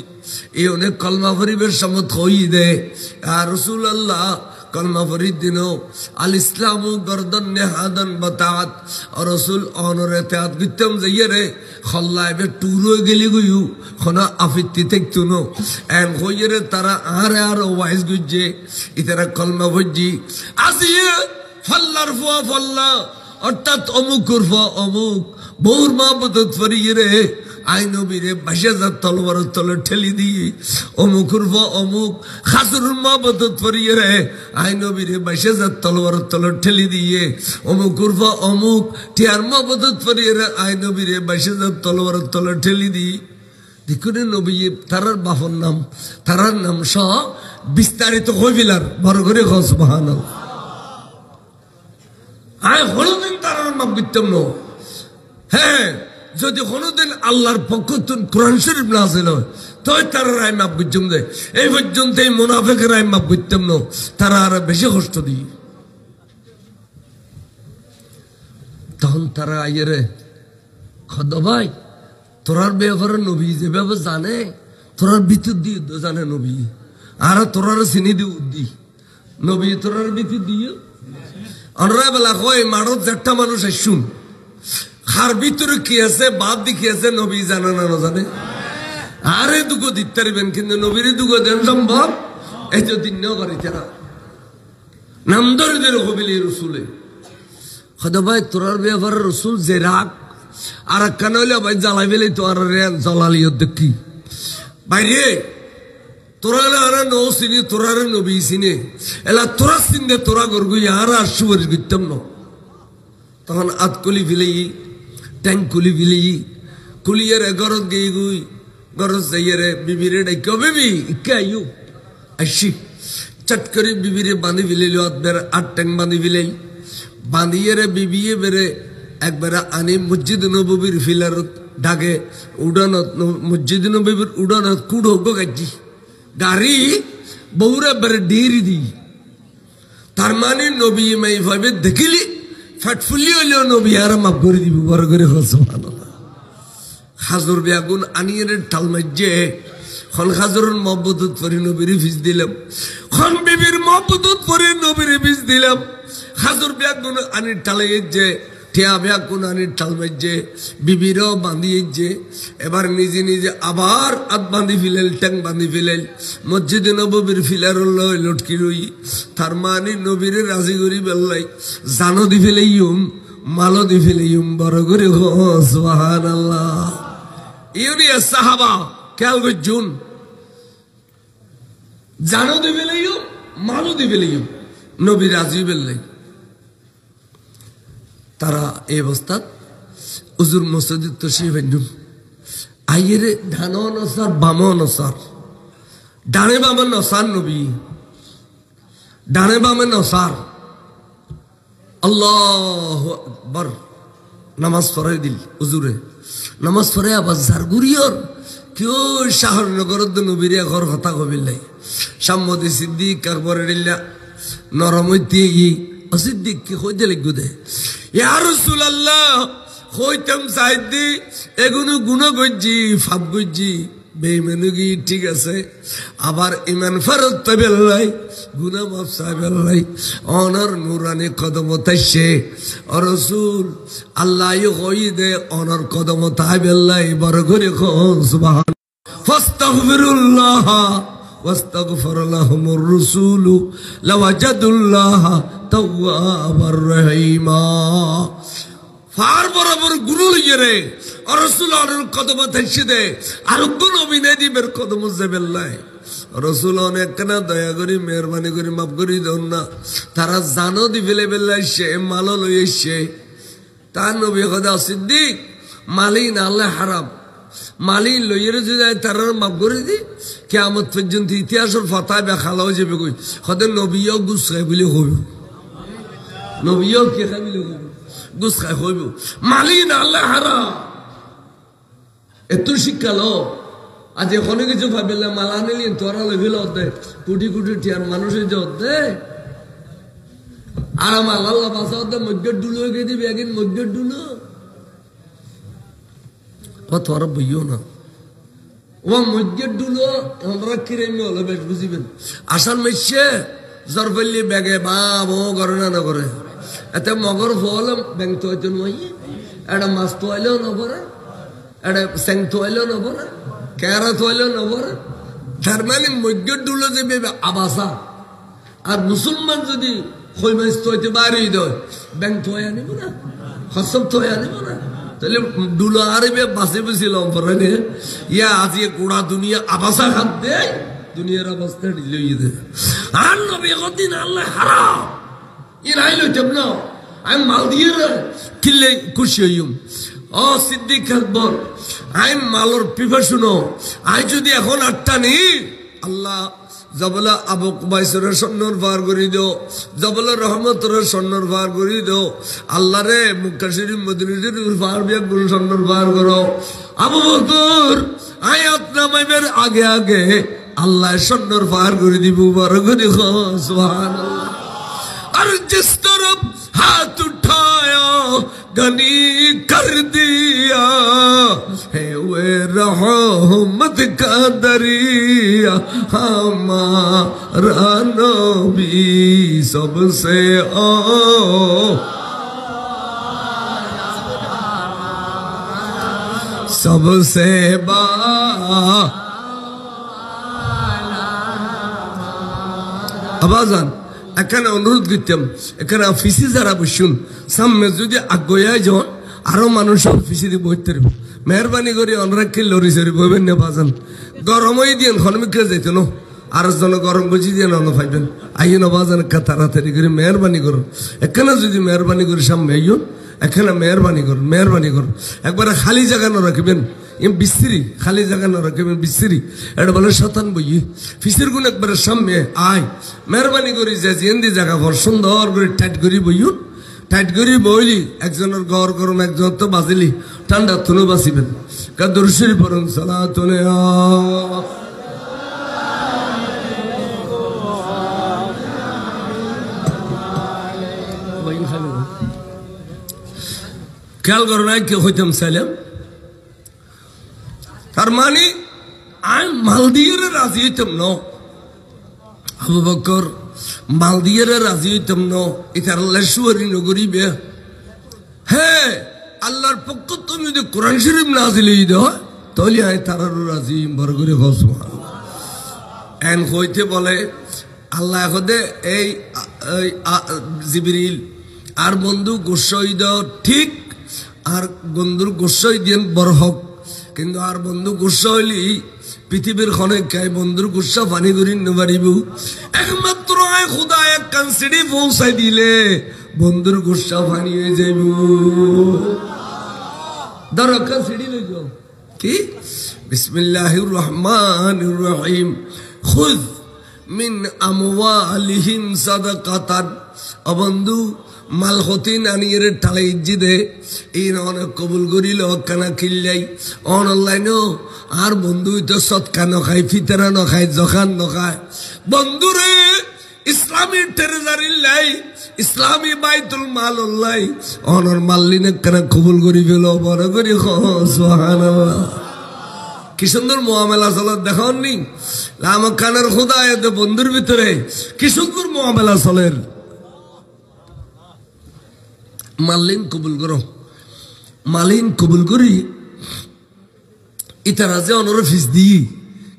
এই অনেক কলমা ফরিবের সমত হই দে আর রাসূলুল্লাহ কলমা ফরিদ দিন আল ইসলাম গর্দন নেহাদন বাতাত আর রাসূল অনরে তাত গিতম যাইরে খল্লাইবে টুরো গেলি গয়ু খনা আফিতি তেকতুনো এন হইরে তারা আর ওয়াইজ গুজে ইতারা কলমা ফজি আসিয়ে ফল্লার ফুয়া ফল্লা অর্থাৎ অমুক কুরফা অমুক বহুর মাহবুদত ফরিয়ে রে আই নবীরে ২২,০০০ তলবার তলে ঠেলি দিয়ে অমুক কুরফা অমুক খাসুর মাহবুদত ফরিয়ে রে আই নবীরে ২২,০০০ তলবার তলে ঠেলি দিয়ে অমুক কুরফা অমুক টিয়ার মাহবুদত ফরিয়ে রে আই নবীরে ২২,০০০ তলবার তলে ঠেলি দিয়ে দেখুন নবী তারার বাপর নাম তারার নাম সহ বিস্তারিত কবিলার বড় করে সুবহানাল্লাহ আয় কোনদিন তারা মাপ করতাম না হ্যাঁ যদি কোনদিন আল্লাহর পক্ষ থেকে কোরআন শরীফ নাযিল হয় তবে তারা রায় মাপ করতাম দে এই পর্যন্ত এই মুনাফিকের রায় মাপ করতাম না তারা আর বেশি কষ্ট দিই তখন তারা আইরে খদ ভাই তোরার ব্যাপারে নবী যেভাবে জানে তোরার ভিতর দিয়ে জানে নবী আর তোরার চিনি দিয়ে উদ্দি নবী তোরার ভিতর দিয়ে অনরাবেলা কয় মারত একটা মানুষ শুন খার ভিতরে কি আছে বাদ দি কি আছে নবী জানে না জানে আরে দুগো দিতে পারবেন কিন্তু নবীর দুগো দেন সম্ভব এই তো দিন নেও পারি তারা নাম ধরে দিল কবিলি রসুলে হয়তো ভাই তোরার ব্যাপারে রসুল যে রাগ আর একখান হইলে ভাই জ্বালাই বেলে তো আর জ্বালালি দেখি বাইরে তোরা আরা নৌ চিনি তোরার নবী চিনে এলা তোরা চিনতে তোরা গরগুই আর সুপারিশ করতাম না তখন আত কলি ফেলেই ট্যাঙ্ক কুলি ফেলেই কুলিয়ার গরজ গেই গুই গরজ যাইয়ারে বিবিরে ডাইকা বেবি ইকা আইও আসি চট করে বিবিরে বাঁধি ফেলিল আট ট্যাঙ্ক বাঁধি ফেলাই বাঁধিয়ে বিবিয়ে বেড়ে একবারে আনি মসজিদ নবীর ফিলার ডাকে উড়ানত মসজিদ নবীর উড়ানত কুড় হোক গাছি গাড়ি বউরে বেড়ে ডেরি দি তার মানে নবী মাই ভাবে দেখিলি ফাটফুলি হইলেও নবী আর মাফ করে দিব বড় করে হাজর বেগুন আনিয়ে ঠাল মাইজে খন হাজরের মহব্বত পরে নবীর ফিস দিলাম খন বিবির মহব্বত পরে নবীর ফিস দিলাম হাজর বেগুন আনি ঠালাই যে ঠেয়া বেয়া কুনানির ঠাল মাইছে বিবিরও বাঁধিয়েছে এবার নিজে নিজে আবার আত বাঁধি ফিলেল ট্যাং বাঁধি ফিলেল মসজিদে নববীর ফিলার লটকি রই তার মানে নবীরে রাজি করি বেল্লাই জানো দি ফেলেইম মালো দি ফেলেইম বড় করে সুবহানাল্লাহ ইউনিয়া সাহাবা খেয়াল করছুন জানো দি ফেলেইম মালো দি ফেলেইম নবী রাজি বেল্লাই তারা এই অবস্থা হুজুর মসজিদ তো সে বেঞ্জুম আইয়ের ডান নসার বাম নসার ডানে বামে নসার নবী ডানে বামে নসার আল্লাহু আকবার নামাজ পড়াই দিল হুজুরে নামাজ পড়ে আবার জারগুরিয়র কেউ শাহরনগর নবীর ঘর কথা কবিল নাই সাম্মদি সিদ্দিক কারবরে দিল্লা নরমৈতি সিদ্দিক কি হইতে লিখু দে ইয়া রাসূলুল্লাহ হইতাম সাইদি এগুলো গুণ গজ্জি ফাপ গজ্জি বেইমানুগি ঠিক আছে আবার ইমান ফরত তবেলাই গুনাহ মাফ সাহেবেলাই অনর নুরানি কদম তাইছে ও রাসূল আল্লাহ কই দে অনর কদম তাইবেলাই বড় করে কোন সুবহান ফাস্তাগফিরুল্লাহ واستغفر لهم الرسول لوجدوا الله توابا رحيما ফার বরাবর গুরু লিয়ে রাসূল আর কদম তাইছে দে আর কোন নবী দিবের কদম জেবেল্লাই রাসূল অনেক কেন দয়া করি মেহেরবানি করি মাফ করি দেন না তারা জানো দি ফেলে বেল্লাই সে মাল লইছে তার নবী কথা সিদ্দিক মালি না আল্লাহ হারাম মালি লইয়ের যদি তারা মাফ করে দি কিয়ামত পর্যন্ত ইতিহাসের ফাতা বেখালাও যাবে কই হতে নবীও গুস খাই বলে কইব নবীও কি খাই বলে কইব গুস খাই কইব মালি না আল্লাহ হারাম এত শিক্ষা লো আজ এখনো কিছু ভাবিলে মালা নিলি তোরা লইল দে কোটি কোটি টিয়ার মানুষের যে দে আর আমার আল্লাহ বাসা দে মধ্যে ডুলো গে দিবি একদিন মধ্যে ডুলো তোরা বইও না ও মধ্যে ডুলো আমরা কিরেমি হলো বেশ বুঝিবেন আসান মেশে জরফল্লি ব্যাগে বাম ও করে না করে এতে মগর ফল ব্যাংক তো হইতে নয় এটা মাছ তো হইলেও নবরে এটা স্যাং তো হইলেও নবরে কেরা তো হইলেও নবরে তার মানে মধ্যে ডুলো যে আবাসা আর মুসলমান যদি খই মাছ তো হইতে বাইরে দেয় ব্যাংক তো হয়ে আনিব না হসব তো হয়ে আনিব না তাহলে ডুলো আরবে বাসে বসিলাম পরে ইয়া আজি গোড়া দুনিয়া আবাসা খাত দে দুনিয়ার অবস্থা লইয়ে দে আর নবী কদিন আল্লাহ হারাম ইরাই লইতাম না আমি মাল দিয়ে কিল্লে খুশি হইম ও সিদ্দিক আকবর আই মালর পিফা শুনো আই যদি এখন আটটা নি আল্লাহ জবলা আবু কুবাইসের সন্ন্যর ভার করি দিও জবলা রহমতের সন্ন্যর ভার করি দিও আল্লাহ রে মুক্তা শরীফ মদিনার ভার বিয়া গুল সন্ন্যর ভার করো আবু বকর আয়াত নামাইবের আগে আগে আল্লাহ সন্ন্যর ভার করে দিব বড় করে সুবহানাল্লাহ আর জিস তরফ হাত উঠায়া গনি কর দিয়া है वे रहमत का दरिया हमारा नबी सबसे सबसे আবাজান এখানে অনুরোধ করতাম এখানে অফিসে যারা বসুন সামনে যদি আগ্রহ যান আরো মানুষ অফিসে দিয়ে বইতে পারবে মেহরবানি করে অনরাক্ষে লরি সরি বইবেন না বাজান গরমই দিন হনমিকে যেত না আর জন গরম বুঝি দিয়ে না পাইবেন আইন বাজান তাড়াতাড়ি করে মেহরবানি করুন এখানে যদি মেহরবানি করে সামনে আইন এখানে মেহরবানি করুন একবার খালি জায়গা না রাখবেন বিস্ত্রি খালি জায়গা না রাখবেন বিস্ত্রি এটা বলে শতান বই ফিসের গুণ একবার সামনে আয় মেহরবানি করি যে যেন্দি জায়গা ভর সুন্দর করে টাইট করি বইন টাইট করি বইলি একজনের গড় গরম একজন তো বাজিলি ঠান্ডা তুলো বাঁচিবেন কাদুরশির পরম সালা তুলে খেয়াল করো না কে হইতাম সাইলাম তার মানে আমি মালদিয়ারে রাজি হইতাম ন আবু বকর মালদিয়ারে রাজি হইতাম ন এটার লেশুয়ারি নগরী বে হ্যাঁ আল্লাহর পক্ষ তুমি যদি কোরআন শরীফ নাজিল হই দাও তাহলে আয় তারারু রাজিম বড় করে সুবহানাল্লাহ এন হইতে বলে আল্লাহ খোদে এই জিবরিল আর বন্ধু গোসাই দাও ঠিক আর বন্ধুর গোসাই দিন বড় হক কিন্তু আর বন্ধু গোসা হইলি পৃথিবীর খনেকায় বন্ধুর গোসা পানি করি নবারিব একমাত্র আয় খুদা এক কান সিঁড়ি পৌঁছাই দিলে বন্ধুর গোসা পানি হয়ে যাইব ধর কান সিঁড়ি লই যাও কি বিসমিল্লাহির রহমানির রহিম খুয মিন আমওয়ালিহিম সাদাকাতান বন্ধু মাল হতিন আনিয়ে টালাই ইজ্জি দে এই অনেক কবুল করিল কানা খিল্লাই অনলাইন আর বন্ধু তো সৎকা নখায় ফিতেরা নখায় জখান নখায় বন্ধুরে ইসলামী ট্রেজারি লাই ইসলামী বাইতুল মাল লাই অনর মাল্লিনে কানা কবুল করি ফেল বড় করি সুবহানাল্লাহ কি সুন্দর মুআমেলা চলে দেখনি লামা খানের খোদা এত বন্ধুর ভিতরে কি সুন্দর মুআমেলা চলের মালিন কবুল করো মালিন কবুল করি ইতারা যে অনর ফিস দি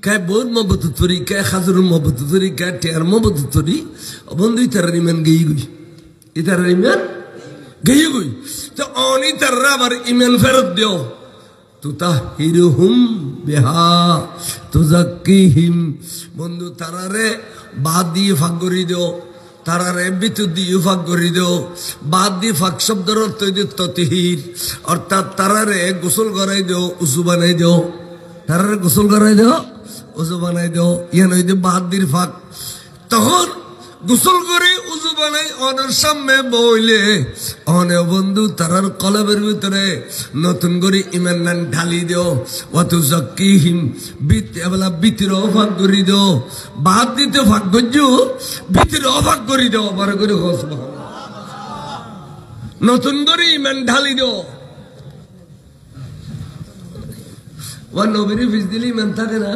কায় বোন মহব্বত তরি কায় খাজুর মহব্বত তরি কায় টেয়ার মহব্বত তরি বন্ধু ইতারা ইমান গেই গই ইতারা ইমান গেই গই তো অন ইতারা আবার ইমান ফেরত দিও তুতাহিরুহুম বিহা তুযাক্কিহিম বন্ধু তারারে বাদ দিয়ে ফাঁক করি দিও তারারে বিতু দিয়ে ফাঁক করি দিও বাদ দিয়ে ফাঁক শব্দের অর্থ ততিহির অর্থাৎ তারারে গোসল করাই দিও উজু বানাই দিও তারারে গোসল করাই দিও উজু বানাই দিও ইয়ান হইতে বাদ দিয়ে ফাঁক তখন গোসল করে উজু বানাই অনের সামনে বইলে অনে বন্ধু তারার কলবের ভিতরে নতুন করে ইমান নান ঢালি দিও অত জাক্কিহিম বিতলা বিতির অভাগ করি দিও বাদ দিতে ভাগ গজ্জু বিতির অভাগ করি দিও বড় করে নতুন করে ইমান ঢালি দিও ওয়া নবীর ফিস দিলি ইমান থাকে না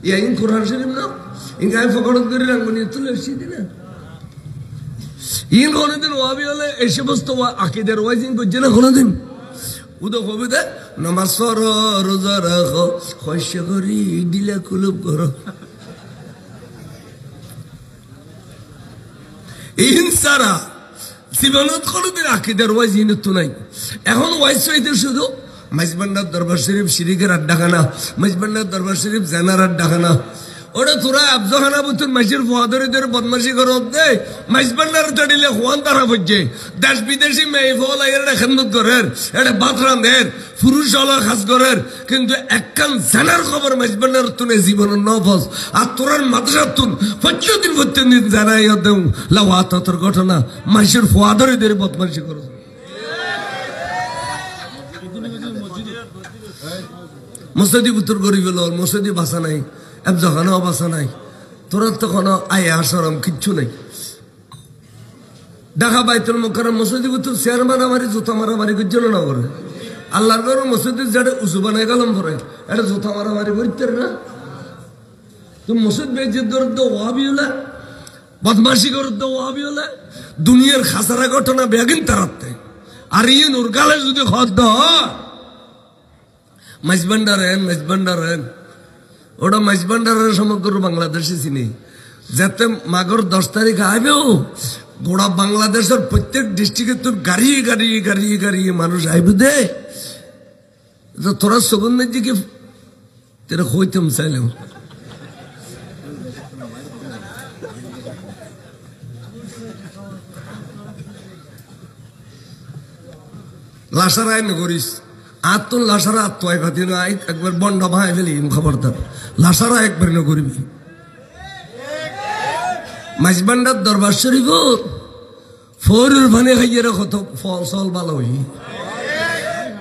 ইয়াইন কোরআন শরীফ না ইনকা ফকড়ত করে রাঙ্গুনি তুলে এসেছি না ইন কোনদিন ওয়াবি হলে এই সমস্ত আকিদের ওয়াজিন করছে না কোনদিন উদো কবিতা নামাজ পড়ো রোজা রাখো খয়সা করি দিলে কুলুপ করো ইনসারা জীবনত কোনদিন আকিদের ওয়াজিন তো নাই এখন ওয়াইজ হইতে শুধু মাইজবান্ডার দরবার শরীফ শিরিকের আড্ডাখানা মাইজবান্ডার দরবার শরীফ জানার আড্ডাখানা ওটা তোরা আবজখানা বুতুন মাইসের ফুয়াদরিদের বদমাশি করত দে মাইজবান্ডার চড়িলে হুয়ান তারা বুঝছে দেশ বিদেশি মেয়ে ফল এটা খেদমত করের এটা ভাত রান্ধের পুরুষ হলার খাস করের কিন্তু একখান জানার খবর মাইজবান্ডার তুনে জীবনের নফস আর তোরার মাদ্রাসার তুন প্রত্যেকদিন জানাই দেউ লাওয়া তোর ঘটনা মাইসের ফুয়াদরিদের বদমাশি করত মসজিদ উত্তর করি গেল মসজিদ বাসা নাই একজখানেও বাসা নাই তোর তখন আয় আসারাম কিচ্ছু নাই ঢাকা বাইতুল মুকাররম মসজিদ উত্তর শেয়ার মারামারি জুতা মারামারি করছিল না করে আল্লাহর ঘর মসজিদ যেটা উঁচু বানাই গেলাম পরে এটা জুতা মারামারি করতে না তুমি মসজিদ বেজিদ করে তো ওয়াবি হলে বদমাশি করে তো ওয়াবি হলে দুনিয়ার খাসারা ঘটনা বেগিন তারাতে আর ইয়ে নুরগালে যদি খদ্দ মাইজবান্ডারেন ওটা মাইজবান্ডারের সমগ্র বাংলাদেশে চিনি যাতে মাগর 10 তারিখ আইবেও গোড়া বাংলাদেশের প্রত্যেক ডিস্ট্রিক্টে তোর গাড়ি মানুষ আইবে দে তোরা সগন্দের দিকে তেরা হইতাম চাইলাম লাসারায় নগরিস আত্ম লাসারা আত্ম একবার বন্ড ভাই ফেলি খবরদার লাসারা একবার না করবি মাইজবান্ডার দরবার শরীফ ফোরের ভানে খাইয়ে কত ফল ভালো হই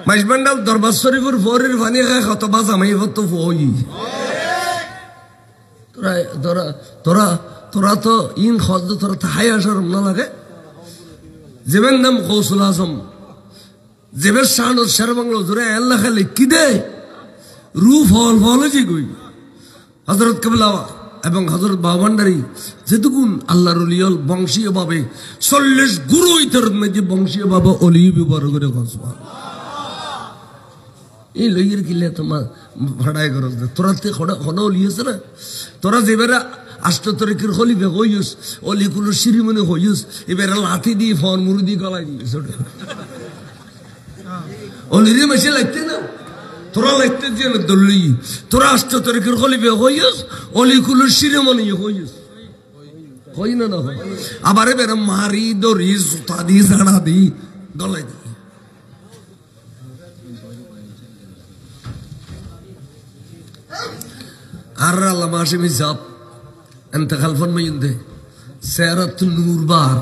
মাইজবান্ডার দরবার শরীফের ফোরের ভানে খাই কত বাজা মাই কত হই তোরা তো ইন খদ তোরা হাই আসার না লাগে যেবেন নাম কৌশল আজম যেবের শান ও শের বাংলা জোরে আল্লাহ খালি কি দে রু ফল ফল জি গই হযরত কিবলা এবং হযরত বাবান্ডারি যেটুকুন আল্লাহর ওলিয়ল বংশীয়ভাবে 40 গুরু ইতর মধ্যে বংশীয়ভাবে ওলি ব্যবহার করে সুবহানাল্লাহ এই লইয়ের কিলে তোমার ভাড়ায় করস তোরা তে খড়া ওলিয়েছে না তোরা যেবারে 8 তারিখের খলিফা হইস অলিকুল শিরিমনে হইস এবারে লাঠি দিয়ে ফর মুরুদি গলায় দিস অলিরে মেশে লাগতে না তোরা লাগতে যে না দললি তোরা 8 তারিখের খলিফা হইস অলিকুল শিরিমনে হইস হই না না আবার এবারে মারি দরি সুতা দি জানা দি গলায় দি আর আল্লামা হাশিমি সাহেব انتقال فرماینده سیرت نوربار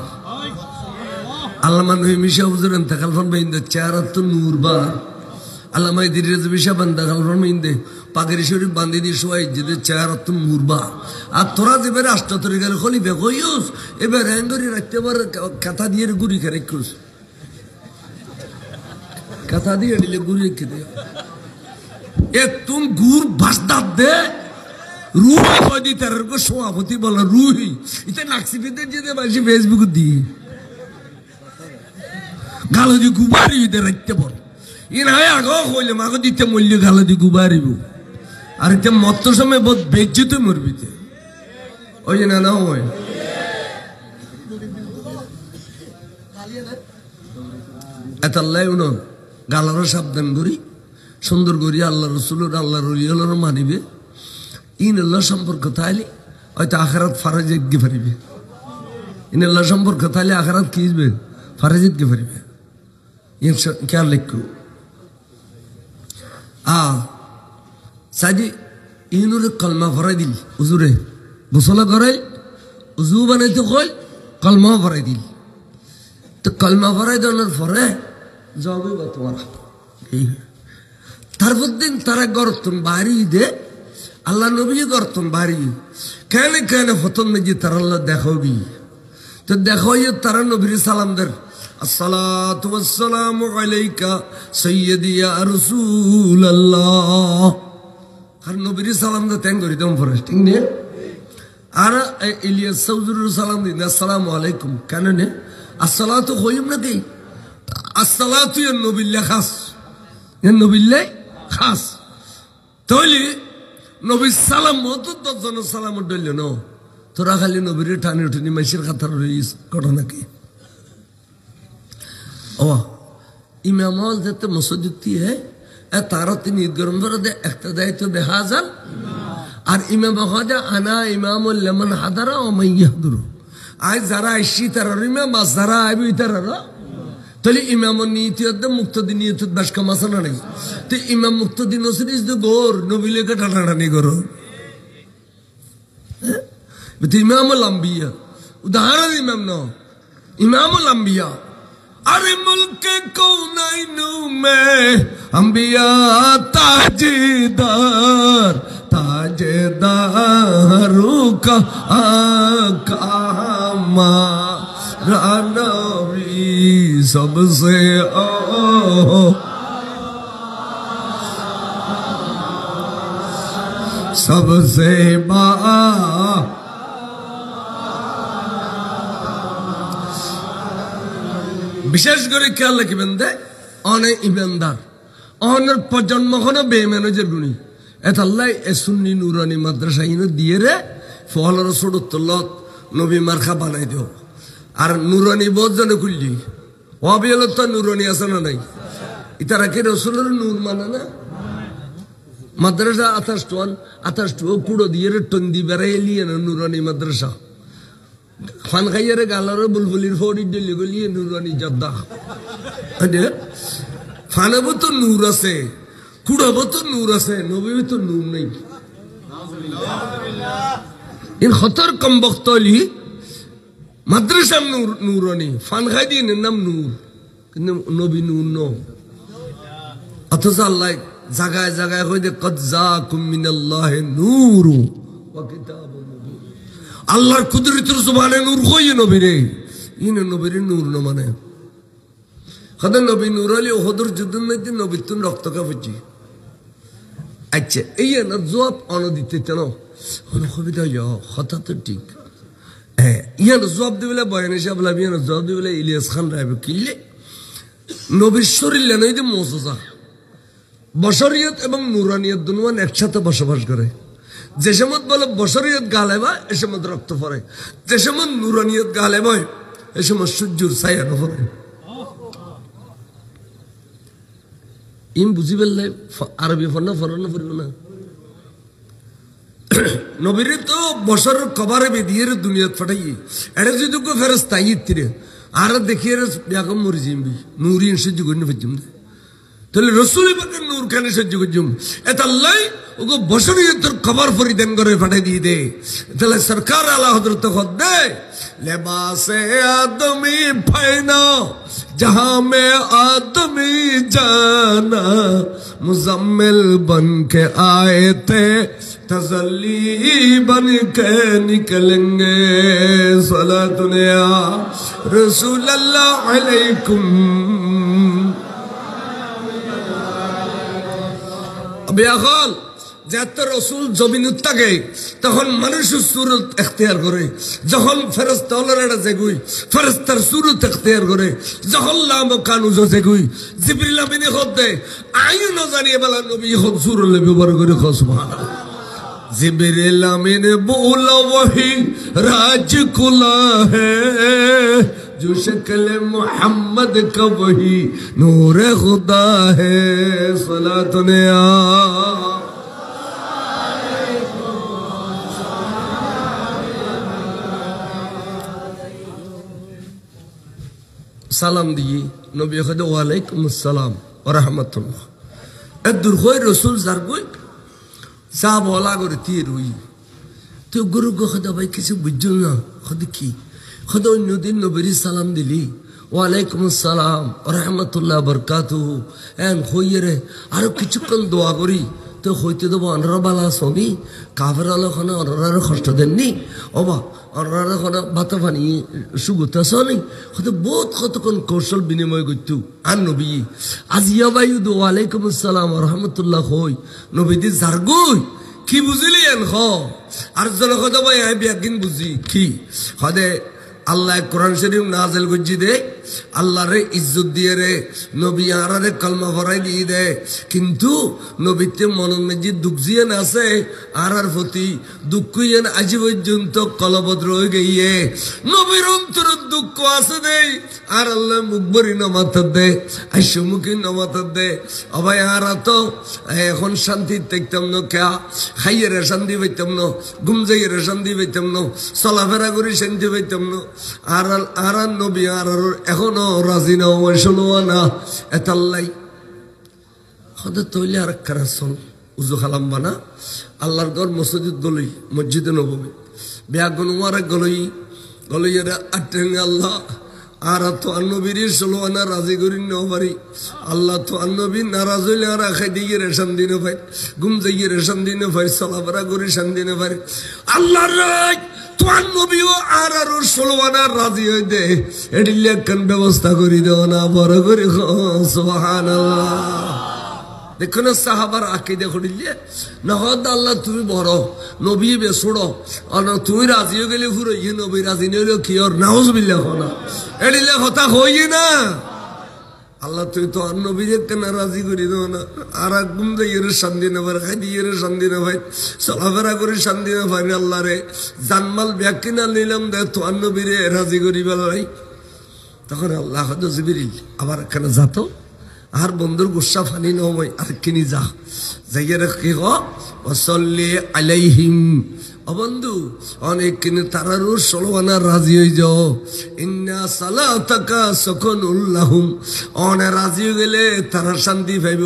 علامه نعیمی شاه حضور انتقال فرماینده سیرت نوربار علامه ادریس شاه انتقال فرماینده পাগড়ি শরীফ বাঁধি দিয়ে শোয়াই যেতে সিরাত নূরবার আর তোরা যেবারে 8 তারিখের খলিফা কইস এবার হ্যাঙ্গরি রাখতে পার কথা দিয়ে গুড়ি করে রাখুস কথা দিয়ে দিলে গুড়ি রেখে দে এ তুম গুড় বাসদাত দে রুহি কদি তার কো সভাপতি বলে রুহি এটা নাকসিবিদের যেতে বাসি ফেসবুক দিয়ে গালো দি গুবারি দে রাখতে পার ইন হয় আগো কইলে মাগো দিতে মূল্য গালো দি গুবারিব আর এটা মত সময় বহুত বেজ্জতে মরবিতে ওই না না হয় এতাল্লাই উনো গালার সাবধান করি সুন্দর করি আল্লাহ রাসূলের আল্লাহর ওলিয়র মানিবে ইন আল্লাহ সম্পর্ক তাইলে হয়তো আখিরাত ফারাজিত গে পারিবে ইন আল্লাহ সম্পর্ক তাইলে আখিরাত কি হবে ফারাজিত গে পারিবে ইনশা খেয়াল রাখো সাজি ইনুর কলমা ভরাই দিল হুজুরে গোসল করাই উজু বানাইতে কই কলমা ভরাই দিল তো কলমা ভরাই দেওয়ার পরে যাবে বা তোমার তারপর দিন তারা গর্তন বাড়ি দে আল্লাহ নবী গর্তন বাড়ি কেন কেন ফতন মেজি তার আল্লাহ দেখবি তো দেখো তারা নবীর সালামদের আসসালাতু ওয়াসসালামু আলাইকা সাইয়্যিদি ইয়া রাসূলুল্লাহ আর নবীর সালাম দে তেন করি দম ফরেস্ট ঠিক নে আর ইলিয়াস সাউজুর সালাম দিন আসসালামু আলাইকুম কেন নে আসসালাতু কইম না কি আসসালাতু ইয়া নবিল্লাহ খাস ইয়া নবিল্লাহ খাস তাহলে নবীর সালাম মত 10 জনের সালাম দইল না তোরা খালি নবীর টানি উঠনি মাইশের খাতার রইস ঘটনা কি ও ইমাম আল যেতে মসজিদটি হে তারা তিনি ঈদ গরম করে দে একটা দায়িত্ব বেহাজাল আর ইমাম হজা আনা ইমামুল লিমান হাদারা ওয়া মান ইয়াহদুর আই যারা আইসি তারা ইমাম আর যারা আইবি তারা তাহলে ইমামর নিয়ত মুক্তদি নিয়ত বাস কামাসা না নাই তো ইমাম মুক্তদি নসরিস দে গোর নবিলেকে টানাটানি করো ইমামুল আম্বিয়া উদাহরণ ইমাম না ইমামুল আম্বিয়া अरे मुल्क कौनैन में अंबिया ताजदार ताजदारों का आकामा नबी सबसे सबसे बा বিশেষ করে খেয়াল রাখবেন দে অনেক ইমানদার অনেক প্রজন্ম হলো বেমেনজের গুণী এতাল্লাই এ সুন্নি নুরানি মাদ্রাসা ইনো দিয়ে রে ফলর সড়ুত্তলত নবী মার্খা বানাই দিও আর নুরানি বহুত জনে খুললি অবিয়ল তো নুরানি আছে না নাই ইতারা কি রসুলের নূর মানে না মাদ্রাসা 28 কুড়ো দিয়ে রে টন্দি বেড়াই লিয়ে না নুরানি মাদ্রাসা খান খাইয়ারে গালারে বুলবুলির ফড়ি দিলি গলিয়ে নুরানি জদ্দা আরে ফানাবো তো নূর আছে কুড়াবো তো নূর আছে নবী তো নূর নেই in খতর com বক্তলি Madrasa Noor Nurani fun খাই দিয়ে নাম নূর কিন্তু নবী নূর ন অথচ আল্লাহ জায়গায় জায়গায় কই দে কদ জাকুম মিনাল্লাহি নূরু ওয়া কিতাবুন আল্লাহর কুদরতের জবানে নূর কই নবীরে ইনে নবীরে নূর ন মানে খোদা নবী নূর আলী ওহদর যুদ্ধের মধ্যে নবীর তুন রক্ত কাঁপছি আচ্ছা এই না জবাব অনদিতে তেন অনুকবিতা হঠাৎ ঠিক হ্যাঁ ইয়ান জবাব দিবেলা বয়ান হিসাব লাভ ইয়ান জবাব দিবেলা ইলিয়াস খান রাইব কিনলে নবীর শরীর নই যে মোজেজা বশরিয়ত এবং নুরানিয়ত দুনুয়ান একসাথে বসবাস করে যে সময় বলে বশরিয়ত গালেবা এ সময় রক্ত পড়ে যে সময় নুরানিয়ত গালেব এ সময় সূর্যের ছায়া পড়ে ইম বুঝি পেলে আরবি ফর্ণা ফরানো পড়ব না নবীর তো বছর কবারে বেদিয়ে দুনিয়াত ফাটাই এটা যদি ফেরত তাই ইত্তিরে আর দেখিয়ে ব্যাগম মরি জিমবি নুরিন সহ্য করি না ফেজুম তাহলে রসুল পাকের নূর খানে সহ্য করছুম এতাল্লাই ওগো বছরিয়তের খবর পরিধান করে ফাটাই দিয়ে দে তাহলে সরকার আলা হযরত খুদ দে লেবাসে আদমি ফাইনা जहां में आदमी जाना मुजम्मिल बन के आए थे तसल्ली बन के निकलेंगे सलातुन या रसूल अल्लाह अलैकुम अबे अखल যাত রসুল জমিন থাকে তখন মানুষের সুরত এখতিয়ার করে যখন ফেরেশতা ওলারা জেগুই ফেরেশতার সুরত এখতিয়ার করে যখন লাম কানুজ জেগুই জিবরিল আমিন হতে আইন না জানিয়ে বলা নবী হদ সুরলে ব্যবহার করে সুবহানাল্লাহ জিবরিল আমিন बोला वही राज कुला है जो शक्ल मोहम्मद का वही नूर खुदा है सलातुन या সালাম দিয়ে নবী কইতে ওয়ালাইকুম আসসালাম ওয়া রাহমাতুল্লাহ এদুর কই রাসূল জারগই সা বলা করে তীর হই তো গুরু কইতে ভাই কিছু বুঝুন না কইতে কি কইতে অন্যদিন নবীর সালাম দিলি ওয়ালাইকুম আসসালাম ওয়া রাহমাতুল্লাহ বারাকাতুহু এন কইরে আর কিছুক্ষণ দোয়া করি তো হইতে দেবো অনরা বালা সবই কাফের আলো খানা অনরার কষ্ট দেননি অবা অনরার খানা ভাতা পানি সুগত আসনি হয়তো বহুত কতক্ষণ কৌশল বিনিময় করতো আর নবী আজিয়া বায়ু দো ওয়ালাইকুম আসসালাম রহমতুল্লাহ হই নবীদি জারগুই কি বুঝলি এন হ আর জন কথা ভাই আমি ব্যাগিন বুঝি কি হদে আল্লাহ কোরআন শরীফ নাযিল করজি দে আল্লাহ রে ইজ্জত দিয়ে রে নবী আরারে কলমা পড়াই দিয়ে দে কিন্তু নবীতে মনের মধ্যে দুঃখ জিয়ে আছে আরার প্রতি দুঃখ যেন আজ পর্যন্ত কলবদ রয়ে গিয়ে নবীর অন্তর দুঃখ আছে দে আর আল্লাহ মুখবরি নমাত দে আইসমুখী নমাত দে অবাই আরা তো এখন শান্তি দেখতাম না কে খাইয়ে রে শান্তি পাইতাম না ঘুম যাইয়ে রে শান্তি পাইতাম না চলাফেরা করে শান্তি পাইতাম না আর নবী আর এখনো রাজি না শুনো না এতাল্লাই হতে তৈলে আর কারাসল উজু খালাম বানা আল্লাহর ঘর মসজিদ গলই মসজিদে নবমী ব্যাগুন মারা গলই গলই আটেন আল্লাহ আর তো নবীর ষোলো আনা রাজি করি নেও পারি আল্লাহ তো নবী নারাজ হইলে আর খাই দিয়ে রেশন দিনে পাই ঘুম যাইয়ে রেশন দিনে পাই চলাফেরা করে শান্তি দিনে পারি আল্লাহর রাজ তোমার নবীও আর আরো 16 আনা রাজি হই দে এডিলে একখান ব্যবস্থা করি দেও না বড় করে সুবহানাল্লাহ দেখো না সাহাবার আকীদা করিলে না হদ আল্লাহ তুমি বড় নবী বেছড়ো আর তুমি রাজি হয়ে গেলে পুরো ই নবী রাজি নইলো কি আর নাউজুবিল্লাহ না এডিলে কথা হই না আল্লাহ তুই তো আর নবীকে কেন রাজি করি দেও না আর একদম যাইয়ের শান্তি না পারে খাই দিয়ে শান্তি না ভাই চলাফেরা করে শান্তি না পারি আল্লাহ রে জানমাল ব্যাগ না নিলাম দে তো আর নবীরে রাজি করি বেলাই তখন আল্লাহ হয়তো জিবরিল আবার এখানে যাতো আর বন্ধুর গুসা ফানি নয় আর কিনি যা যাইয়ের কি গসল্লি আলাইহিম বন্ধু অনেক কিনে তারারও 16 আনা রাজি হয়ে যাও ইন্না সালাতাকা সাকানুল লাহুম অনে রাজি হয়ে গেলে তারা শান্তি পাইব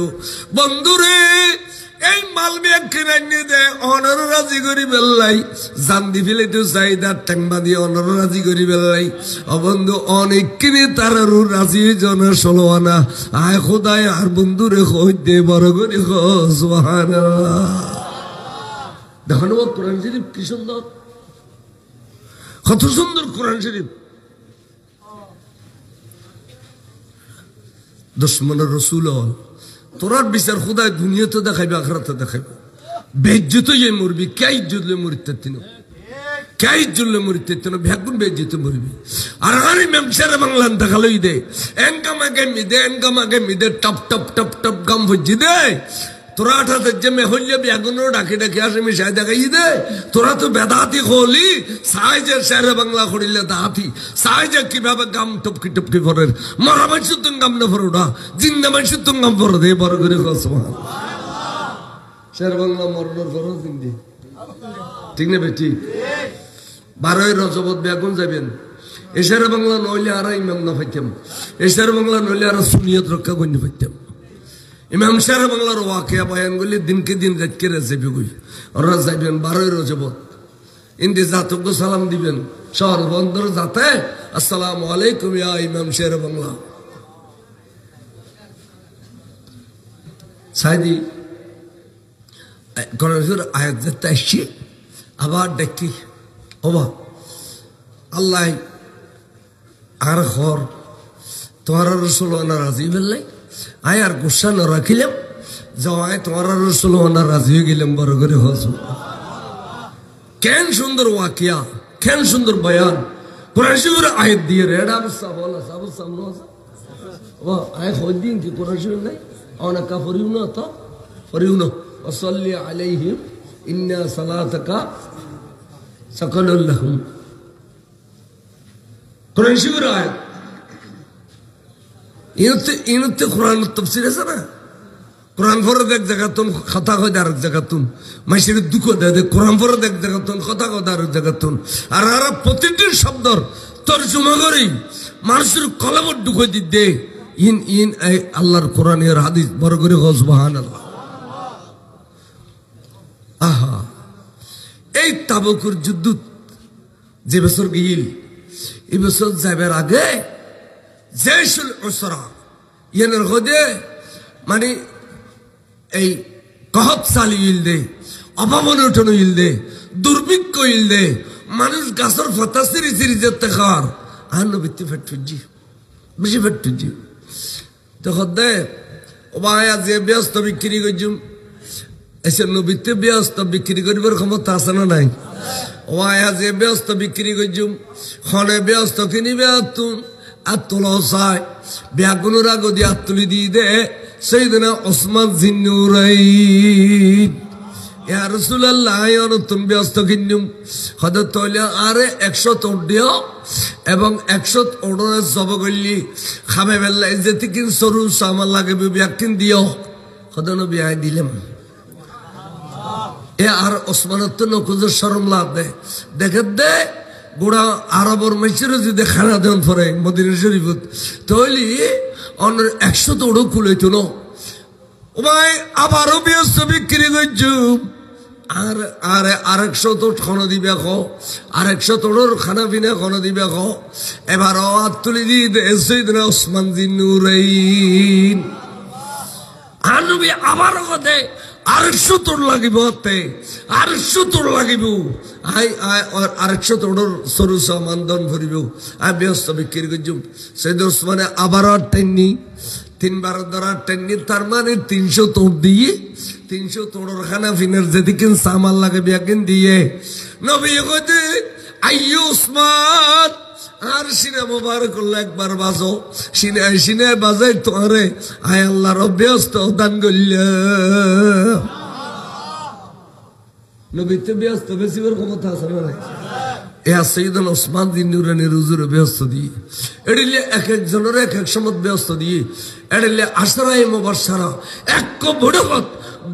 বন্ধুরে এই মাল ব্যাগ কিনে দে অনর রাজি করি বেলাই জান্দি ফেলে তো চাহিদা টেংবা দিয়ে অনর রাজি করি বেলাই বন্ধু অনেক কিনে তারারও রাজি হয়ে যাও না 16 আনা আয় খোদায় আর বন্ধুরে কই দে বড় করে সুবহানাল্লাহ দেখো না কোরআন শরীফ কি সুন্দর কত সুন্দর কোরআন শরীফ দুশ্মনের রসুল তোরার বিচার খুদায় দুনিয়াতে দেখাইবে আখরাতে দেখাইবে বেজ্জত ইয়ে মরবি কে ইজ্জত লয়ে মরিতে তিন কে ইজ্জত লয়ে মরিতে তিন ভ্যাগুন বেজ্জত মরবি আর আরে মেমসার বাংলান দেখালই দে এনকামাগে মিদে টপ টপ টপ টপ গাম ভজি দে তোরা আঠাতে যে মেহল্য ব্যাগুন ডাকি ডাকি আসে মিশাই দেখাই দে তোরা তো বেদাতি হলি সাইজের শেরে বাংলা করিলে দাহাতি সাইজে কিভাবে গাম টপকি টপকি ভরের মরা মানুষের তো গাম না ভরো না জিন্দা মানুষের তো গাম ভরো দে বড় করে কসমা শের বাংলা মরণের ভরো জিন্দি ঠিক না বেটি 12ই রজবত বেগুন যাবেন এশের বাংলা নইলে আর ইমাম না পাইতাম এশের বাংলা নইলে আর সুনিয়ত রক্ষা করতে পাইতাম ইমাম শের বাংলার ওয়াকিয়া বয়ানগুলি দিনকে দিন রাতকে যাবে গই ওরা যাইবেন 12ই রজবত ইন্দি জাতক সালাম দিবেন শহর বন্দর যাতে আসসালামু আলাইকুম ইয়া ইমাম শের বাংলা সাইদি কোরআনের আয়াত যেতে আসছি আবার দেখি ওবা আল্লাহ আর ঘর তোমার রসুল রাজি বেললাই আয় আর গুসা ন রাখিলাম যাওয়ায় তোমার রসুল রাজি হয়ে গেলাম বড় করে হস কেন সুন্দর ওয়াকিয়া কেন সুন্দর বয়ান কোরআন শরীফের আয়াত দিয়ে রে এটা অবস্থা বলা সাবু সামনে আছে ও আয় হই দিন কি কোরআন শরীফ নাই অনা কা ফরিউ না তো ফরিউ না ওয়াসাল্লি আলাইহিম ইন্না সালাতাকা সাকালুল লাহুম কোরআন শরীফের আয়াত ইনতে কোরআন তাফসীর আছে না কোরআন ফরদ এক জায়গাতুন কথা কয় আর এক জায়গাতুন মাইসের দুঃখ দেয় কোরআন ফরদ এক জায়গাতুন কথা কয় আর এক জায়গাতুন আর প্রতিটি শব্দর তরজমা করি মানুষের কলমত দুঃখ দিতে ইন ইন আল্লাহর কোরআনের হাদিস বড় করে সুবহানাল্লাহ আহা এই তাবুকের যুদ্ধ যে বছর গিল এই বছর যাবার আগে জয়সুল উসরা ইয়ানের হদে মানে এই কহত সালি ইল দে অভাবন উঠনো ইল দে দুর্ভিক্ষ ইল দে মানুষ গাছর ফতা সিরি সিরি যেতে খাওয়ার আর নবীতে ফেটফুজি বেশি ফেটফুজি তো হদে ওবায়া যে ব্যস্ত বিক্রি করছুম এসে নবীতে ব্যস্ত বিক্রি করিবার ক্ষমতা আছে না নাই ওবায়া যে ব্যস্ত বিক্রি করছুম খনে ব্যস্ত কিনিবে তুম আর তোলাও চাই ব্যাগুনের আগদি হাত তুলি দিয়ে দে সেইদিনা ওসমান জিন্নুরাইন ইয়া রাসূলুল্লাহ নতুন ব্যস্ত কিনুম হদ তৈলে আরে 100 তোড় দিও এবং 100 ওড়ে জব গলি খাবে বেলা যেতে কিন সরু সামাল লাগে ব্যাকিন দিও হদ নবী আই দিলাম এ আর ওসমানের তো নকুজের শরম লাভ দে দেখে দে গোড়া আরবর মেসিরও যদি খানা দেন পরে মদিনা শরীফত তাহলে অন্য 100 তোড়ও খুলেতো না ও ভাই আবারও ব্যস্ত বিক্রি করছু আর আর 100 তোড় খানা দিবে খো আর 100 তোড়র খানা পিনা খানা দিবে খো এবারও হাত তুলি দিয়ে দে সৈয়দনা ওসমান জিন্নুরাইন আর নবী আবারও কথা আর 100 তোড় লাগিব হতে আর 100 তোড় লাগিব আই আর 100 তোড়র সরু সামান দন ভরিব আই ব্যস্ত বিক্রি করছুম সৈয়দ ওসমানে আবারও টেননি 3 বার ধরা টেননি তার মানে 300 তোড় দিয়ে 300 তোড়র খানা ফিনার যেদিকে সামান লাগে ব্যাকিন দিয়ে নবী কইতে আইয়ো ওসমান আর সিনে মোবারক একবার বাজো সিনে বাজাই তোরে আয় আল্লাহর ব্যস্ত দান করলে নবীতে ব্যস্ত বেশিবার ক্ষমতা আছে না এ সৈয়দনা ওসমান জিন্নুরাইনের হুজুর ব্যস্ত দিয়ে এডিলে এক এক জনের এক এক সময় ব্যস্ত দিয়ে এডিলে আশরায়ে মুবাশশারা এক বড়গত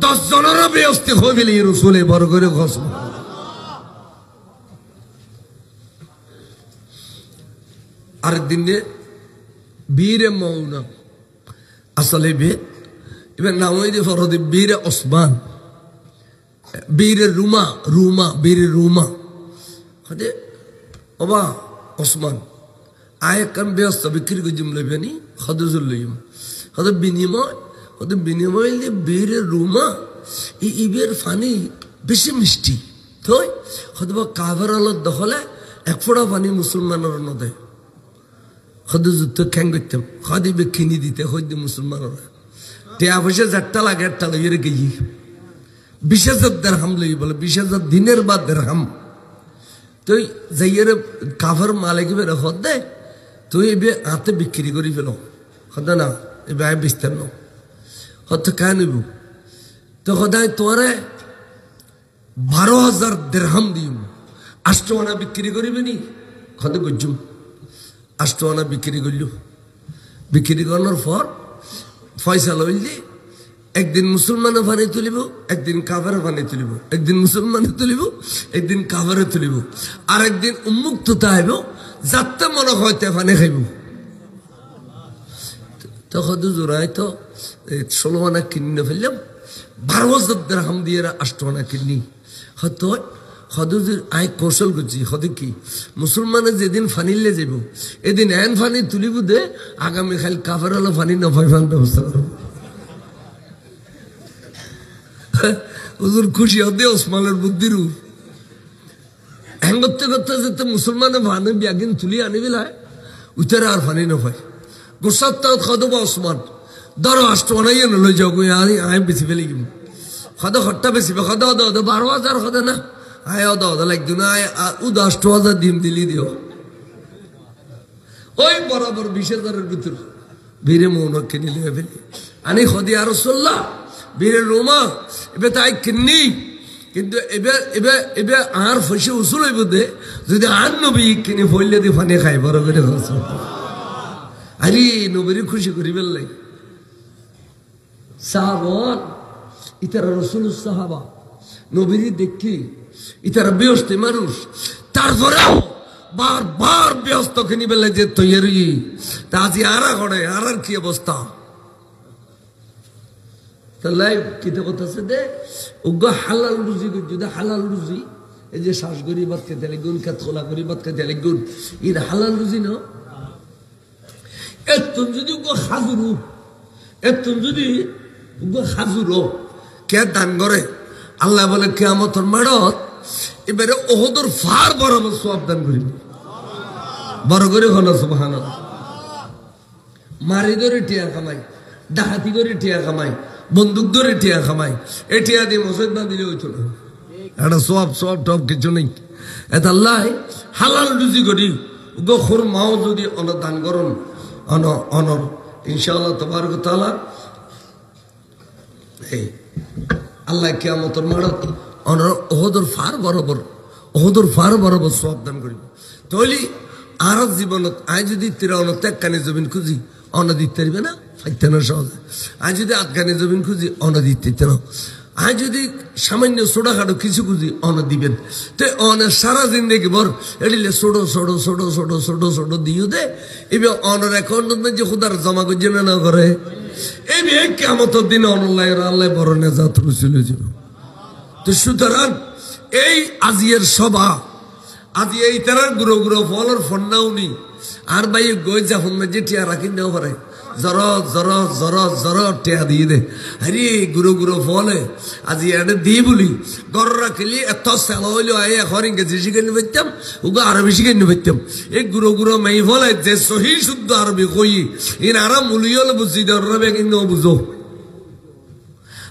10 জনের ব্যস্ত হয়ে গেলে রাসূলে বড় করে ঘোষণা আর দিনে বীরে মৌনা আসলে বে এবার নাম হইতে ফরদে বীরে ওসমান বীরে রুমা বীরে রুমা হদে ওবা ওসমান আয় কাম ব্যস্ত বিক্রি করে জুমলে বেনি খদজুল লইম হদে বিনিময় বীরে রুমা এই ইবের ফানি বেশি মিষ্টি তো হদে বা কাভার আলোর দখলে 1 ফোঁটা পানি মুসলমানের নদে খদ যুদ্ধ খ্যাং করতাম খদিবে কিনি দিতে হইতে মুসলমানরা টিয়া পয়সা যারটা লাগে একটা লইয়ে রেখে 20,000 দিরহাম লই বলে 20,000 দিনের বা দিরহাম তুই যাইয়ের কাফের মালিক বের হদ দে তুই এবে হাতে বিক্রি করি ফেল হদ না এবে আয় বিস্তার ন হত কায় নিব তো সদায় তোরে 12,000 দিরহাম দিম 8 আনা বিক্রি করিবে নি খদে গজ্জুম 8 আনা বিক্রি করল বিক্রি করানোর পর পয়সা লইলি একদিন মুসলমানও পানি তুলিব একদিন কাফেরও পানি তুলিব একদিন মুসলমানে তুলিব একদিন কাফেরও তুলিব আর একদিন উন্মুক্ত তাইব যাতে মনে হয় তে পানি খাইব তো হদু জোড়াই তো 16 আনা কিনে ফেললাম 12,000 দিরহাম দিয়ে 8 আনা কিনি হতো হদুর আয় কৌশল করছি হদে কি মুসলমানে যেদিন ফানিলে যাব এদিন এন ফানি তুলিব দে আগামী খালি কাফের হলো ফানি নফাইফান ব্যবস্থা করব হুজুর খুশি হতে ওসমানের বুদ্ধির হ্যাং করতে করতে যেতে মুসলমানে ফানি ব্যাগিন তুলি আনি বেলায় উতারে আর ফানি নফাই গোসাত খদবা ওসমান ধরো 8 আনাইয়ে নলই যাও আয় বেশি ফেলে গিয়ে খদ খট্টা বেশি খদ 12,000 খদে না আয় লাগতো না ও 10,000 ডিম দিলি দিও ওই বরাবর 20,000 ভিতর বীরে মৌনকে নিলে ফেলি আনি খদি আর রাসূলুল্লাহ বীরে রোমা এবে তাই কিন্নি কিন্তু এবে আর ফসে উসুল হইব দে যদি আর নবী কিনে ফইলে দি ফানে খাই বড় করে আরে নবীর খুশি করি বেলাই সাহাবান ইতারা রাসূল সাহাবা নবীর দেখি ইতারা ব্যস্ত মানুষ তারপরেও বারবার ব্যস্ত কিনি বেলে যে তৈরি তা আজি আরা করে আর কি অবস্থা তাহলে কিতে কথা আছে দে উগ্র হালাল রুজি যদি হালাল রুজি এই যে শ্বাস করি বাদ খেতে লাগুন কাত খোলা করি বাদ খেতে লাগুন এর হালাল রুজি না এতন যদি উগ্র হাজুরু এতন যদি উগ্র হাজুরো কে দান করে আল্লাহ বলে কিয়ামতের মাঠত এবারে ওহদর ফার বরাবর সওয়াব দান করিব বড় করে হলো সুবহানাল্লাহ মারি ধরে টিয়া কামাই ডাকাতি করে টিয়া কামাই বন্দুক ধরে টিয়া কামাই এ টিয়া দিয়ে মসজিদ না দিলে হইতো না এটা সওয়াব টপ কিছু নেই এত আল্লাহ হালাল রুজি করি গো খুর মাও যদি দান করুন অনর ইনশাআল্লাহ তাবারক তাআলা এই আল্লাহ কিয়ামতের মাঠত ওহদর ফার বরাবর সওয়াব দান করিব তাহলে আর জীবনত আই যদি 53 কানে জমিন খুঁজি অনা দিতে পারবে না ফাইতে না সহজে আই যদি 8 কানে জমিন খুঁজি অনা দিতে না আই যদি সামান্য ছোটখাটো কিছু খুঁজি অনা দিবেন তো অনের সারা জিন্দগি ভর এডিলে ছোট দিও দে এবার অনের অ্যাকাউন্ট যে খুদার জমা করছে না করে এই কিয়ামতের দিন আল্লাহ বড় নেজাত রসুল যাব তো সুতরাং এই আজিয়ের সভা আজি এই তার গুরো ফলর ফন্নাও নি আর ভাই গই যখন যে টিয়া রাখি নেও পারে জর টিয়া দিয়ে দে আরে গুরো ফলে আজি এটা দিয়ে বলি গর রাখিলি এত সেলা হইলেও আই এখন ইংরেজি শিখে নিয়ে পারতাম ওকে আরবি শিখে নিয়ে পারতাম এই গুরো মাই ফলে যে সহি শুদ্ধ আরবি কই ইন আর মুলিয়ল বুঝি দরবে কিন্তু বুঝো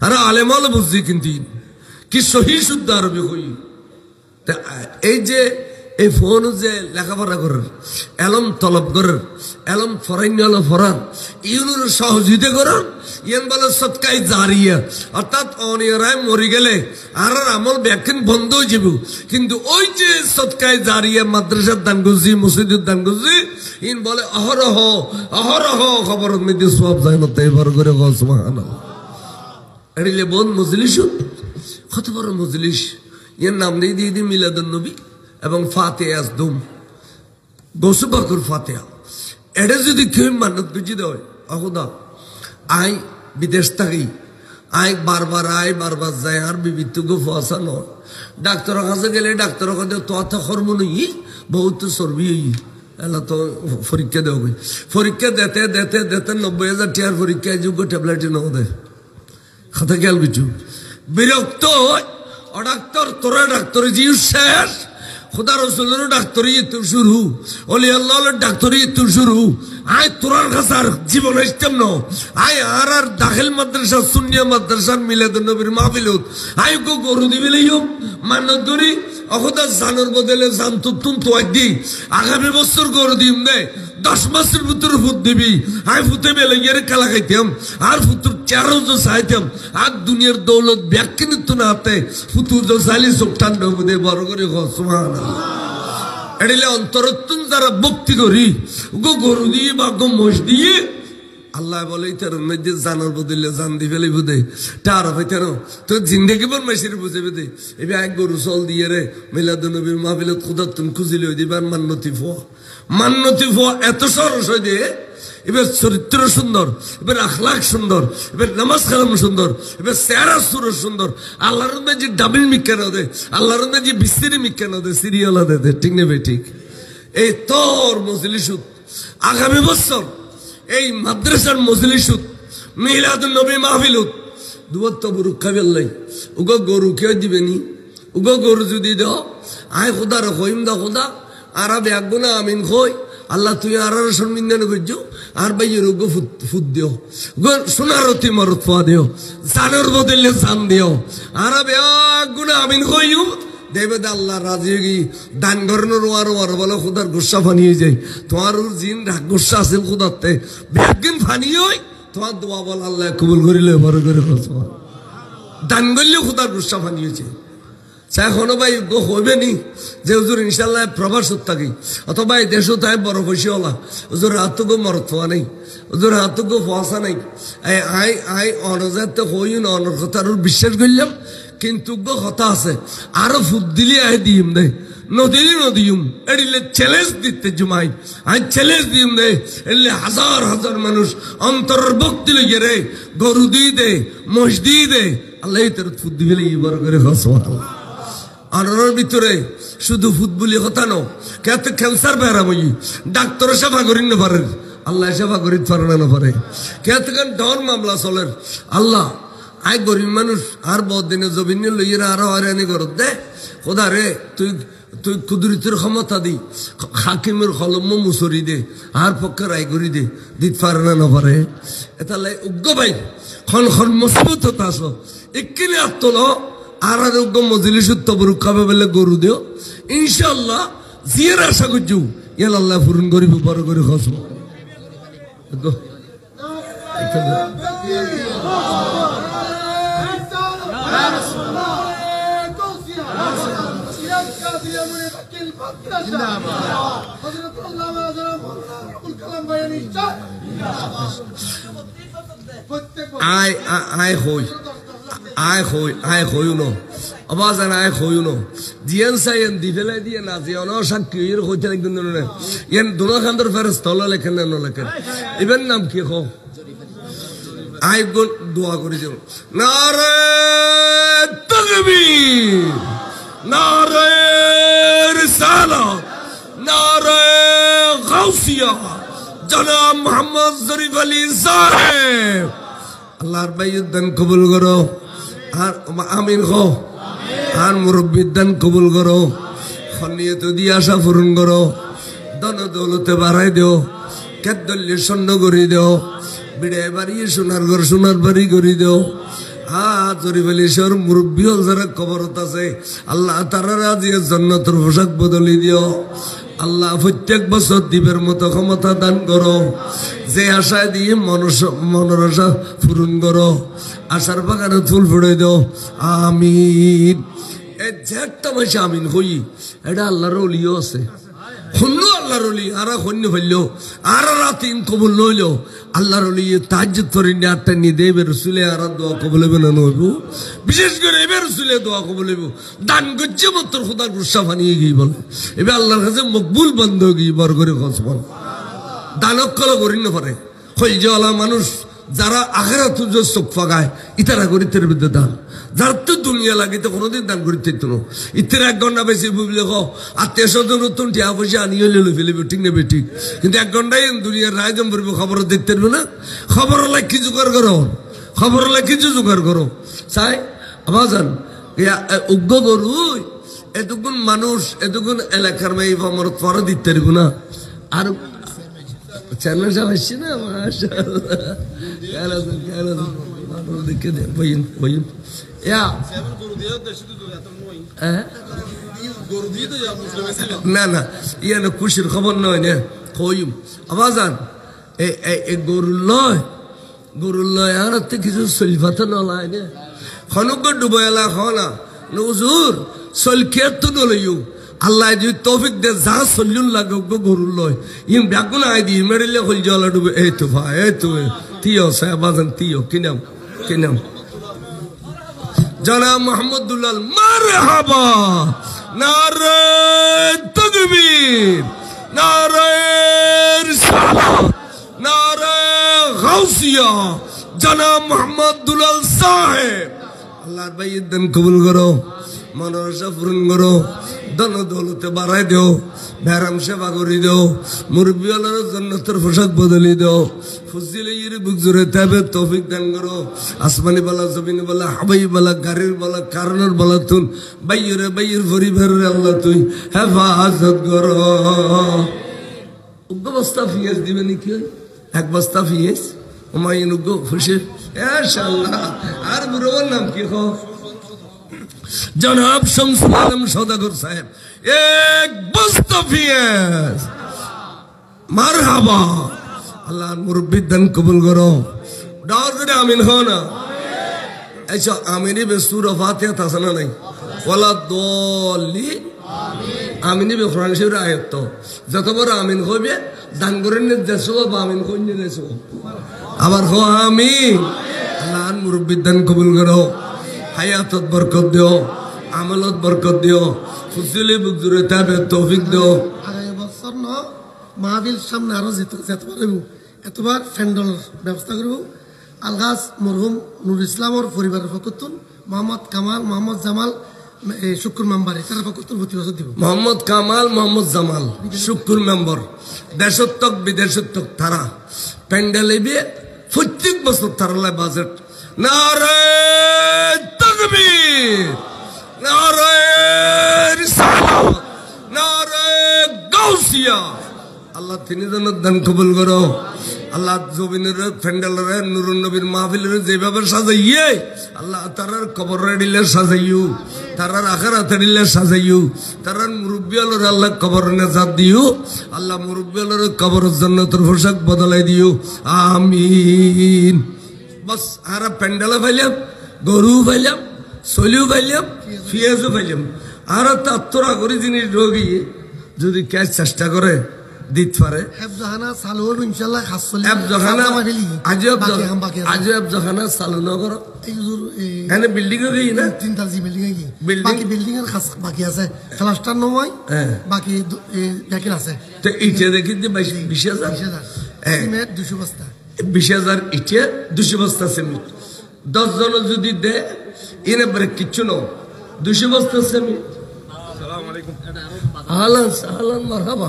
আর আলেমাল বুঝি কিন্তু কি সহি শুদ্ধ আরবি কই এই যে এই ফোন যে লেখাপড়া করার এলম তলব করার এলম ফরাইন ফরান ইউনুর সহযোগিতা করার ইয়ান বলে সৎকাই জারিয়া অর্থাৎ অনিয়রায় মরি গেলে আর আমল ব্যাখ্যান বন্ধ হয়ে যাব কিন্তু ওই যে সৎকাই জারিয়া মাদ্রাসার দান গুজি মসজিদের দান গুজি ইন বলে অহরহ খবরের মধ্যে সব যায় না তাই বড় করে সুবহানাল্লাহ এরিলে বোন মজলিস কত বড় মজলিস এর নাম দিয়ে দিই মিলাদুন নবী এবং ফাতিহা দুম গৌস পাকের ফাতিহা এটা যদি কেউ মানত বুঝি দেয় অখুদা আই বিদেশ থাকি আই বারবার যায় আর বিবিধ ফসা নয় ডাক্তারের কাছে গেলে ডাক্তারের কাছে তো কর্ম নই বহুত চর্বি এলা তো পরীক্ষা দেওয়া পরীক্ষা দিতে 90,000 টাকার পরীক্ষা যোগ্য ট্যাবলেট নেওয়া দেয় খাতা গেল কিছু বিরক্ত ডাক্তার তোরা ডাক্তার জিউ শেষ খুদা রসুলের ডাক্তারি তো শুরু অলি আল্লাহর ডাক্তারি তো শুরু আয় তোরার কাছে আর জীবন ইসলাম ন আয় আর দাখিল মাদ্রাসা সুন্নিয়া মাদ্রাসার মিলাদুন নবীর মাহফিলত আয় গো গরু দিবে লইও মানত ধরি অখদা জানোর বদলে জান তুতুন তো দি আগামী বছর গরু দিম দে 10 মাসের ভিতরে ফুট দিবি আয় ফুটে বেলে গিয়ে কালা খাইতাম আর ফুতুর চেহারা তো চাইতাম আর দুনিয়ার দৌলত ব্যাখ্যা নিত না হাতে ফুতুর তো চাইলে চোখ ঠান্ডা দে বড় করে সুবহানাল্লাহ এড়িলে অন্তরত্তুন যারা ভক্তি করি গো গরু দিয়ে বা গো মোষ দিয়ে আল্লাহ বলে তার মধ্যে জানার বদলে জান দি ফেলে বুঝে তার হইতার তো জিন্দগি বল মেশির বুঝে বুঝে এবার এক গরু চল দিয়ে রে মিলাদুন নবীর মাহফিলে খুদাতুন খুঁজিলে হয়ে দিবার মান্নতি ফো এত সরস হয়ে দিয়ে এবার চরিত্র সুন্দর এবার আখলাক সুন্দর এবার নামাজ কালাম সুন্দর এবার চেহারা সুর সুন্দর আল্লাহর যে ডাবিল মিক্কানো দে আল্লাহর যে বিস্তিরি মিক্কানো দে সিরিয়াল দে ঠিক নেবে ঠিক এই তোর মজলিসুত আগামী বছর এই মাদ্রাসার মজলিসুত মিলাদুন নবী মাহফিলত দুয়াত বুরুক খাবেল্লাই উগো গরু কেউ দিবেনি উগো গরু যদি দাও আয় খোদার কইম দা খোদা আর ব্যাগ না আমিন কই আল্লাহ তুই আর সম্মিন্দান করছো আর ভাইয়ের গো ফুট দিও গো সোনারতি মরত ফা দিও জানের বদলে জান দিও আর ব্যাগ গুনা আমিন কইও দেবে আল্লাহ রাজি গি দান গরনের ওয়ার বলে খুদার গুসা ফানিয়ে যায় তোমার জিন রাগ গুসা আছে খুদাতে ব্যাগিন ফানি হই তোমার দোয়া বল আল্লাহ কবুল করিলে বড় করে দান করলে খুদার গুসা ফানিয়েছে এখনো ভাই গো হইবে নি যে হুজুর ইনশাল্লাহ প্রবাস থাকি অথবা এই দেশও তাই বড় পয়সাওয়ালা হুজুর হাত গো মরত ফোয়া নেই হুজুর হাত গো ফসা নেই আই অনজাতে হই না অনর কথার বিশ্বাস করলাম কিন্তু গো কথা আছে আরো ফুট দিলে আই দিম দে নদিলি নদিম এড়িলে চ্যালেঞ্জ দিতে জুমাই আই চ্যালেঞ্জ দিম দে এলে হাজার হাজার মানুষ অন্তরের ভক্তি লইয়ে রে গরু দিয়ে দে মোষ দিয়ে দে আল্লাহ তোর ফুট দিবে বড় করে সুবহানাল্লাহ আনোর ভিতরে শুধু ফুটবলি কথা নো কেত ক্যান্সার বেড়া বই ডাক্তার সেবা করি না পারেন আল্লাহ সেবা করি পারে না পারে কেত ডর মামলা চলের আল্লাহ আই গরিব মানুষ আর বহুত দিনে জমিন লইয়ে আরো হয়রানি করত দে খোদা রে তুই তুই কুদরতের ক্ষমতা দি হাকিমের কলম মুসরি দে আর পক্ষে রায় করি দে দিত পারে না পারে এটা লাই উগ্র ভাই খন মজবুত হতে আসো এক্ষিনি আত্মল আর মজলিস তবরুক খাবে বলে গরু দিও ইনশাল্লাহ জিয়ার আশা করছু ইয়াল আল্লাহ ফুরন করিব বড় করে খসব আয় হই ন আবাজান আয় হই ন জিয়ান সাইন দিফেলে দিয়ে না জিয়ানো সাক্ষী এর হইতে একদিন না ইয়ান দুনো খান্দর ফেরেশতা হলো লেখেন না লেখেন ইবেন নাম কি কো আয় গো দোয়া করে দিও নারে তাকবীর নারে রিসালাত নারে গাউসিয়া জনাব মোহাম্মদ শরীফ আলী সাহেব আল্লাহর বাইয়ের দান কবুল করো আর আমিন কো আর মুরব্বীর দান কবুল করো খনিয়ত দিয়ে আশা পূরণ করো ধন দৌলতে বাড়াই দিও কেদল্য স্বর্ণ করে দিও বিড়ে বাড়িয়ে সোনার বাড়ি করে দিও জরিফালিশ্বর মুরব্বী হল যারা কবরত আছে আল্লাহ তারা রাজিয়ে জান্নাতের পোশাক বদলি দিও আল্লাহ প্রত্যেক বছর দ্বীপের মতো ক্ষমতা দান করো যে আশায় দিয়ে মনের আশা পূরণ করো আশার বাগানে ফুল ফুড়ে দাও আমিন এই যে একটা মাসে আমিন হই এটা আল্লাহর ওলিও আছে হন্য আল্লাহর ওলি আর হন্য ফেলল আর রাতিন কবুল লইল আল্লাহর ওলি তাহাজ্জুদ করে আটটা নিয়ে দেবে রসুলে আর দোয়া কবুল হবে না নইব বিশেষ করে এবার রসুলে দোয়া কবুল হইব দান করছে মাত্র খোদার গুসা ফানিয়ে গিয়ে বলে এবার আল্লাহর কাছে মকবুল বন্ধ গিয়ে বর করে খোঁজ বল দানকল করি না পারে হইজওয়ালা মানুষ যারা আখেরাত চোখ ফাগায় ইতারা করি তের বিদ্যে দান যার তো দুনিয়া লাগে তো কোনোদিন দান করি থাকতো না ইতের 1 ঘন্টা বেশি বুঝলে আত্মীয় স্বজন নতুন টিয়া পয়সা আনিয়ে লেলো ফেলবে ঠিক নেবে ঠিক কিন্তু 1 ঘন্টায় দুনিয়ার রায়জন পড়বে খবর দেখতে পারবে না খবর হলে কি জোগাড় করো খবর হলে কিছু জোগাড় করো চাই আবার যান উগ্র গরু এতক্ষণ মানুষ এতক্ষণ এলাকার মেয়ে আমার পরে দিতে পারবো না আর চেয়ারম্যান সাহেব আসছে না মাশাআল্লাহ দেখে দে বইন বইন না না ইয়া না খুশির খবর নয় না কইম আবাজান এই গরুর লয় আর কিছু সলফাতে নলায় না খনক ডুবাইলা খনা নজুর সলখের তো নলইও আল্লাহ যদি তৌফিক দে যা সল্লুন লাগে গরুর লয় ইম ব্যাগুন আই দি মেরিলে হল জলা ডুবে এই তো ভাই এই তো তিও সাহেবাজান তিও কিনাম জনাব মোহাম্মদুল্লাহ মারহাবা নারে তাকবীর নারে রিসালাত নারে গাউসিয়া জনাব মোহাম্মদুল্লাহ সাহেব আল্লাহর বাইয়ের দান কবুল করো মনোরসা পূরণ করো ধন দৌলতে বাড়াই দেও ব্যারাম সেবা করে দেও মুরব্বীওয়ালার জান্নাতের পোশাক বদলি দেও ফুজিলে ইরে বুক জোরে তাবে তৌফিক দান করো আসমানি বালা জমিনি বালা হাবাই বালা গাড়ির বালা কারণের বালা তুন বাইয়ের পরিবারের আল্লাহ তুই হেফাজত করো উগ্র বস্তা ফিয়েস দিবে নাকি এক বস্তা ফিয়েস হুমায়ুন উগ্র খুশি ইনশাআল্লাহ আর বুড়োর নাম কি হো জনাব শামসুল আলম সওদাগর সাহেব এক বস্তা ফিয়েস মারহাবা আল্লাহর মুরব্বির দান কবুল করো ডার করে আমিন হো না আচ্ছা আমিনি বে সূরা ফাতিহা তাসানা নাই ওয়ালা দল্লি আমিনি বে কোরআন শরীফের আয়াত তো যত বড় আমিন হবে দান করেন দেশো বা আমিন কোন দেশো আবার হো আমিন আল্লাহর মুরব্বির দান কবুল করো হায়াতত বরকত দিও আমলত বরকত দিও ফুসিলে বুক জুড়ে তাবে তৌফিক দিও আগামী বছর মাহফিল সামনে আরো যেতে পারব এতবার ফ্যান্ডল ব্যবস্থা করব আলগাজ মরহুম নুর ইসলামর পরিবারের পক্ষতুন মোহাম্মদ কামাল মোহাম্মদ জামাল শুক্র মেম্বার এটার পক্ষতুন প্রতি বছর দিব মোহাম্মদ কামাল মোহাম্মদ জামাল শুক্র মেম্বার দেশত্বক বিদেশত্বক তারা প্যান্ডেল এবে প্রত্যেক বছর তারা বাজেট নারে তাকবীর নারে রিসালাত নারে গাউসিয়া আল্লাহ তিনি যেন দান কবুল করো আল্লাহ জমিনের প্যান্ডেলের নুরুন নবীর মাহফিলের যেভাবে সাজাইয়ে আল্লাহ তারার কবর দিলে সাজাইও তারার আখিরাত দিলে সাজাইও তারার মুরব্বিয়ালর আল্লাহ কবর নেজাত দিও আল্লাহ মুরব্বিয়ালর কবর জান্নাতের পোশাক বদলাই দিও আমিন বস আর প্যান্ডেলে ফাইলাম গরু ফাইলাম সলিও ফাইলাম ফিয়াজও ফাইলাম আর তাত্তরা করে জিনিস রোগী যদি ক্যাশ চেষ্টা করে দিতে পারে হেফজাহানা সালুর ইনশাআল্লাহ খাসলি হেফজাহানা আজও হেফজাহানা চালু নগর এখানে বিল্ডিং এ গই না তিনটা জি বিল্ডিং এ গই বাকি বিল্ডিং এর খাস বাকি আছে ক্লাস্টার নয় বাকি বাকি আছে তো ইটে দেখি যে 20000 সিমেন্ট 200 বস্তা 20000 ইটে 200 বস্তা সিমেন্ট 10 জন যদি দে এনে ব্রেক কিছু না 200 বস্তা সিমেন্ট আহলান সাহলান মারহাবা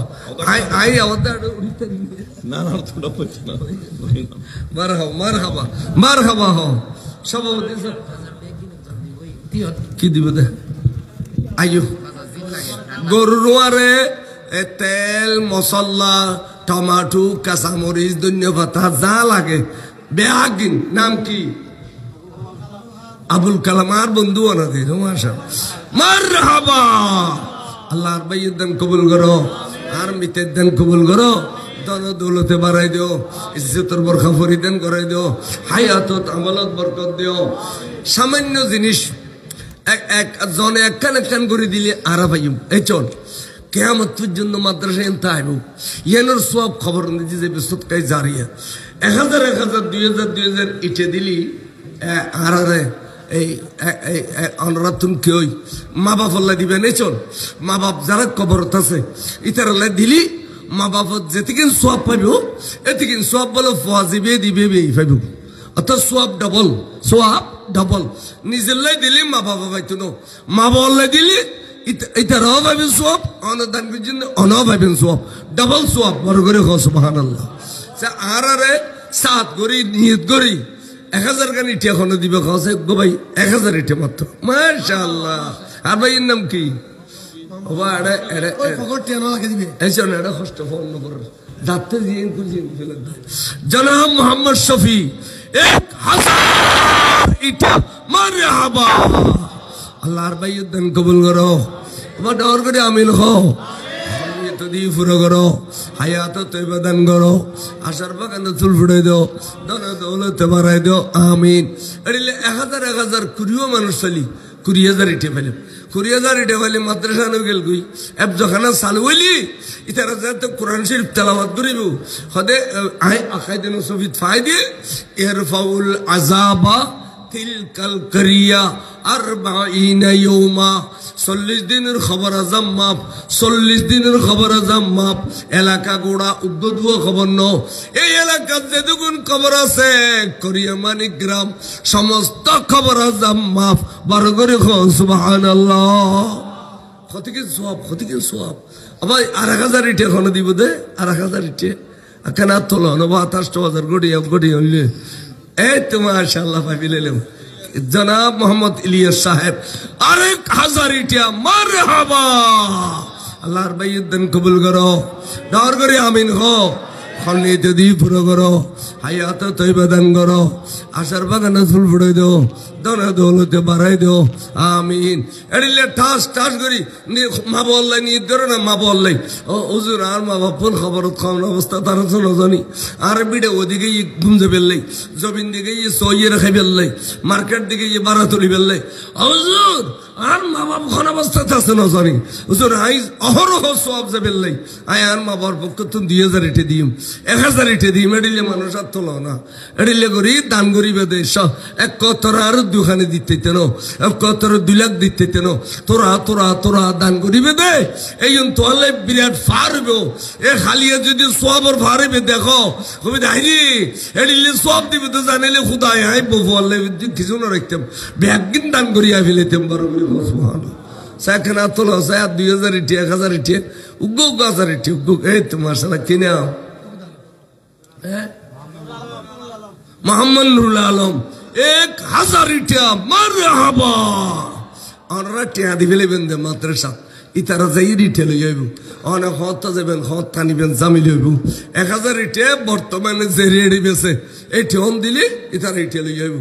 আই আওয়াদা উড়িতে না তোরা পড়ছ না মারহাবা হো সভাপতি স্যার কি দিবে দে আইও গরুর ওয়ারে তেল মশলা টমাটো কাঁচামরিচ ধনিয়া পাতা যা লাগে বেআগিন নাম কি আবুল কালাম আর বন্ধু আনাদের মারহাবা আল্লাহর বাইয়ের দান কবুল করো আর মিতের দান কবুল করো ধন দৌলতে বাড়াই দিও ইজ্জতের বরখা ফরিদান করাই দিও হায়াতত আমলত বরকত দিও সামান্য জিনিস এক জনে একখান করে দিলে আরা পাইম এই চল কেয়ামত পর্যন্ত মাদ্রাসা এনতে আইব ইয়ানোর সব খবর নিতে যে বিশ্বকাই জারিয়া 1000 2000 ইটে দিলি আরারে এই অনরাতুন কেউ মা বাপ আল্লাহ দিবে নেই চল মা বাপ যারা কবরত আছে ইতার আল্লাহ দিলি মা বাপ যেতিকিন সব পাইব এতিকিন সব বলে ফাজিবে দিবে পাইব অর্থাৎ সব ডবল নিজের লাই দিলি মা বাবা পাইতো না মা বাবা আল্লাহ দিলি ইতারাও পাইবেন সব অনদান পর্যন্ত অনাও পাইবেন সব ডবল সব বড় করে হ সুবহানাল্লাহ আরে সাত করি নিয়ত করি 1000 গান ইটা এখনো দিবে খাওয়া গো ভাই 1000 ইটা মাত্র মাশাআল্লাহ আর ভাইয়ের নাম কি বাবা এটা কষ্ট ফোন নম্বর যাতে জনাব মোহাম্মদ শফি 1000 ইটা মারহাবা আল্লাহর বাইয়ত দান কবুল করো আমার ডর করে আমিন হও তো দি পুরো করো হায়াত তৈবা দান করো আশার বাগান চুল ফুটাই দাও দন দৌলত বাড়াই দাও আমিন এড়িলে 1000 কুড়িও মানুষ চলি 20,000 ইটে ফেলে 20,000 ইটে ফেলে মাদ্রাসা গেল গুই এব যখন চালু হইলি ইতারা যাতে কোরআন শরীফ তেলাওয়াত করিব হদে আই আকাইদিন সফিত ফায়দে ইরফাউল আযাবা তিলকাল করিয়া 40 ইয়াউমা 40 দিনের খবর আজম মাপ 40 দিনের খবর আজম মাপ এলাকা গোড়া উদ্দুয়া খবর ন এই এলাকার যেটুকুন খবর আছে করিয়া মানিক গ্রাম সমস্ত খবর আজম মাপ 12 করে সুবহানাল্লাহ কতকে সওয়াব আবার 1000 ইটে এখন দিব দে 1000 ইটে কেন তোলো না 27,000 গড়ি হইলে এই তো মাশাআল্লাহ পাইলেম জনাব মোহাম্মদ ইলিয়াস সাহেব 1000 ইটা মারহাবা আল্লাহর বাইয়ত দান কবুল করো দর করে আমিন হো খন্নি যদি পুরো করো হায়াত তৈবা দান করো আশার বাগান ফুল ফুটাই দাও দনা দৌলতে বাড়াই দাও আমিন এড়িলে ঠাস করি মা বললাই নিয়ে ধরো না মা বললাই ও হুজুর আর মা বাপুর খবর খাওয়ার অবস্থা তারা শোনো জানি আর বিড়ে ওদিকে ঘুমতে ফেললাই জমিন দিকে সইয়ে রেখে ফেললাই মার্কেট দিকে বাড়া তুলি ফেললাই হুজুর আর মা বাপ কোন অবস্থাতে আছে না জানি হুজুর আই অহরহ সব যে ফেললাই আই আর মা বাবার পক্ষে তুমি 2,000 ইটে দিম 1000 ইটে দিম এড়িলে মানুষ আর তোলো না এড়িলে করি দান করি বেদে এক কতর আর দুখানে দিতে তেন এক কতর 2 লাখ দিতে তেন তোরা দান করিবে দে এই তোলে বিরাট ফারবে এ খালিয়ে যদি সবর ফারবে দেখো কবি দাইরি এড়িলে সব দিবে তো জানিলে খুদাই আই বলে কিছু না রাখতাম ব্যাগিন দান করিয়া ফেলেতাম বড় করে সুবহানাল্লাহ সাকনা তোলো সায়া 2,000 ইটে 1000 ইটে উগ্গো 1000 ইটে উগ্গো এই তো মাশাআল্লাহ কিনা হ্যাঁ মোহাম্মদ নুরুল আলম 1000 ইটা মারহাবা আমরা টিয়া দিবেলে বেন্দে মাদ্রাসা ইতারা যাই রিটেল হইব অনেক হত যাবেন হত টানিবেন জামিল হইব 1000 ইটে বর্তমানে যে রেডি বেছে এই ঠন দিলে ইতারা রিটেল হইব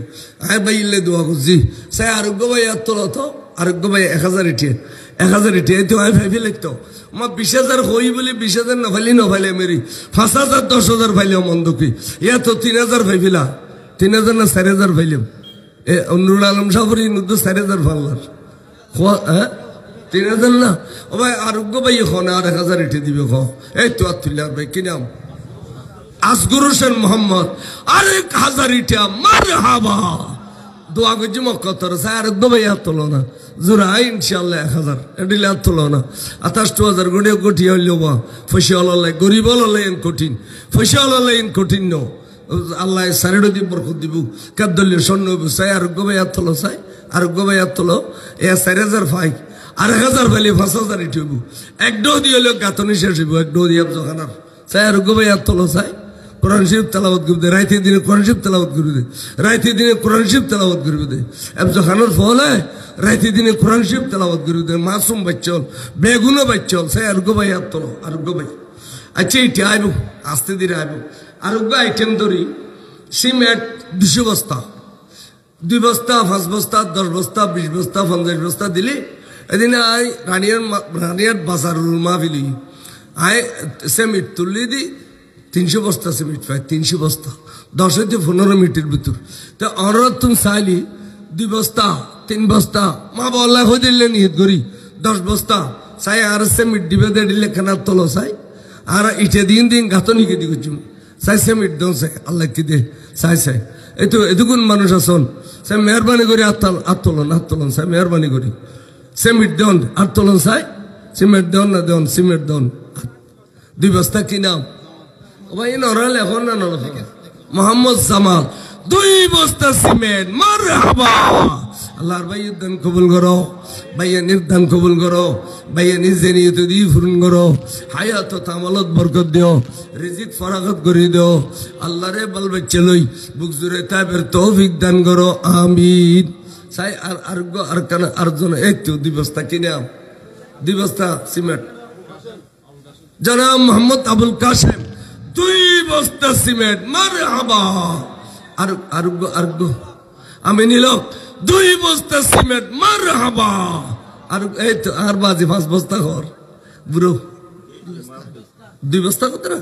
আই বাইলে দোয়া করছি সে আরোগ্য ভাই তোলো তো আরোগ্য ভাই 1000 ইটে তো আই ভাবি লিখতো মা 20,000 হই বলে 20,000 নফাইলে মেরি 5,000 10,000 ফাইলে মন্দ কি ইয়া তো 3,000 ফাইবিলা 3,000 না 4,000 ফাইলাম এ নুরুল আলম সাহরি নুদ্দু 4,000 ফাল্লার হ্যাঁ 3,000 না ও ভাই আরোগ্য ভাই এখন আর 1000 ইটে দিবে এই তো আতুল্লাহ ভাই কি নাম আসগর হোসেন মোহাম্মদ 1000 ইটা মারহাবা দোয়া করছি মক্কতর আরোগ্য ভাই আর তোলো না জোড়াই ইনশাল্লাহ 1000 এডিলে আর তোলো না 28,000 গড়িয়ে কোটি হইল বা ফসি আল্লাহ গরিব আল্লাহ কঠিন ফসি আল্লাহ কঠিন ন আল্লাহ সারেড দিব বরকত দিব কাদ্দল্য স্বর্ণ চাই আরোগ্য ভাই আর তোলো চাই আরোগ্য ভাই আর তোলো এ 4,000 ফাই আর 1000 ফাইলে 5,000 ইটব এক ডো দিয়ে হলেও গাঁথনি শেষ হইব এক ডো দিয়ে জখানার চাই আরোগ্য ভাই আর তোলো চাই কোরআন শরীফ তেলাওয়াত করবে রাইতে দিনে কোরআন শরীফ তেলাওয়াত করবে রাইতে দিনে কোরআন শরীফ তেলাওয়াত করবে এব যখানোর ফল রাইতে দিনে কোরআন শরীফ তেলাওয়াত করবে মাসুম বাচ্চল বেগুনো বাচ্চল সে আরোগ্য ভাই আর তোলো আরোগ্য ভাই আচ্ছা এইটা আইব আস্তে ধীরে আইব আরোগ্য আইটেম ধরি সিমেন্ট 200 বস্তা 2 বস্তা 5 বস্তা 10 বস্তা 20 বস্তা 50 বস্তা দিলি এদিনে আই রানিয়ার বাজারুল মাহফিলি আই সিমেন্ট তুললি দি 300 বস্তা সিমেন্ট পাই 300 বস্তা 10 থেকে 15 মিনিটের ভিতর তো অনুরোধ তুমি চাইলি 2 বস্তা 3 বস্তা মা বল্লা হয়ে দিলে নিয়ত করি 10 বস্তা চাই আর সিমেন্ট দিবে দিলে কেনার তোলো চাই আর ইটে দিন গাঁথনিকে দি করছি চাই সিমেন্ট দন চাই আল্লাহ কি দে চাই এই তো এতগুণ মানুষ আসন চাই মেহরবানি করে আত্মলন চাই মেহরবানি করি সিমেন্ট দেন আত্মলন চাই সিমেন্ট দেন না দেন সিমেন্ট দেন 2 বস্তা কি নাম ভাই নরাল এখন না মোহাম্মদ জামাল 2 বস্তা সিমেন্ট মারহাবা আল্লাহর ভাইয়ের দান কবুল করো ভাইয়া নির্দান কবুল করো ভাইয়া নিজে নিয়ে তো দিয়ে ফুরন করো হায়াত তামালত বরকত দিও রিজিক ফরাগত করে দিও আল্লাহ রে বল বাচ্চা লই বুক জুড়ে তাবের তৌফিক দান করো আমিন চাই আর কানা আরজন এই তো 2 বস্তা কিনাম 2 বস্তা সিমেন্ট জনাব মোহাম্মদ আবুল কাসেম 2 বস্তা সিমেন্ট মারহাবা আর আমি নিল 2 বস্তা সিমেন্ট মারহাবা আর এই তো আর বাজে 5 বস্তা ঘর বুড়ো 2 বস্তা কত না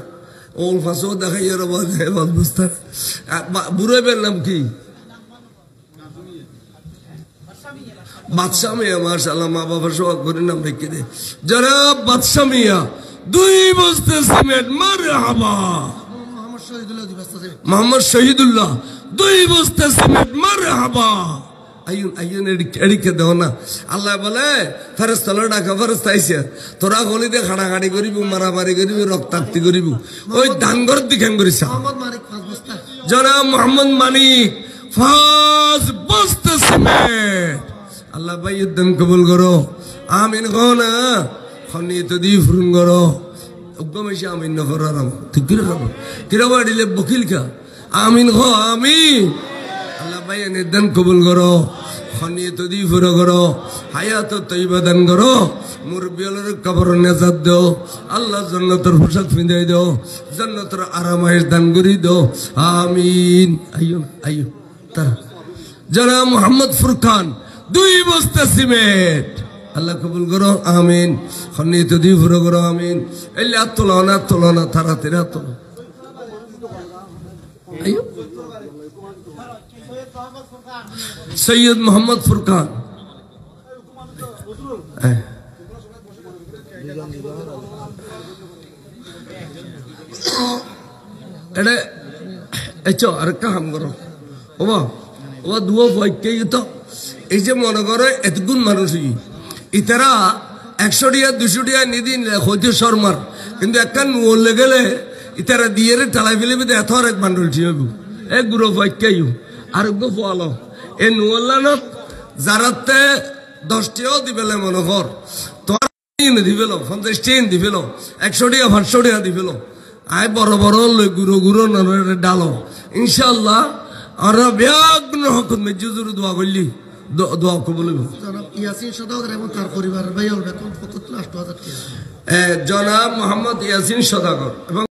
ওল ফাঁসও দেখাই আর বাজে 5 বস্তা বুড়ো নাম কি বাদশাহ মিয়া মাশাআল্লাহ মা বাবা সব করে নাম রেখে দে জনাব বাদশাহ মিয়া 2 বস্তা সিমেন্ট মারহাবা মোহাম্মদ শহীদুল্লাহ 2 বস্তা সিমেন্ট মারহাবা আইন এদিকে দেও না আল্লাহ বলে ফেরেশতা ডাকা ফেরেশতা আইছে তোরা গলিতে খাড়াখাড়ি করিব মারামারি করিব রক্তাক্তি করিব ওই ডাঙ্গর দিখান করিস জনাব মোহাম্মদ মানিক 5 বস্তা সিমেন্ট আল্লাহ ভাই উদ্যম কবুল করো আমিন গো না খনি তো দি ফুরুন করো উগ্গমেশে আমিন ন করো আরাম ঠিক করে খাবো কিরাবা দিলে বকিল খা আমিন গো আমিন আল্লাহ ভাই নিদান কবুল করো খনি তো দি ফুরো করো হায়াত তৈবা দান করো মুরব্বিয়ালের কবর নেজাত দাও আল্লাহ জান্নাতের পোশাক পিঁধাই দাও জান্নাতের আরামায়েশ দান করি দাও আমিন আইয়ো তারা জনাব মোহাম্মদ ফুরকান 2 বস্তা সিমেন্ট আল্লাহ কবুল করো আমিন খনি তো দি ফুরো করো আমিন এলে আত্তলা তারা তেরা তো আইয়ো সৈয়দ মোহাম্মদ ফুরকান এটা এচো আর কাম করো ও দুয়ো ভয়কে তো এই যে মনে করো এতগুণ মানুষ ইতারা 100 টাকা 200 টাকা নিদিন হইতে শর্মার কিন্তু একটা নুলে গেলে ইতারা দিয়ে টালাই ফেলে এত এক বান্ডল ছিল এক গুরু ভয়কে আর ফলো এ নুয়াল্লানত যারাতে 10 টাকাও দিবেলে মনে কর তোর দিবেল 50 টাকা দিবেল 100 টাকা 500 টাকা দিবেল আয় বড় বড় লই গুরু ডালো ইনশাআল্লাহ আর ব্যাগ্ন হকুন মেজুজুর দোয়া করলি দোয়া কবুল জনাব ইয়াসিন সদাগর এবং তার পরিবারের ভাই বেতন 75,000 টাকা জনাব মোহাম্মদ ইয়াসিন সদাগর এবং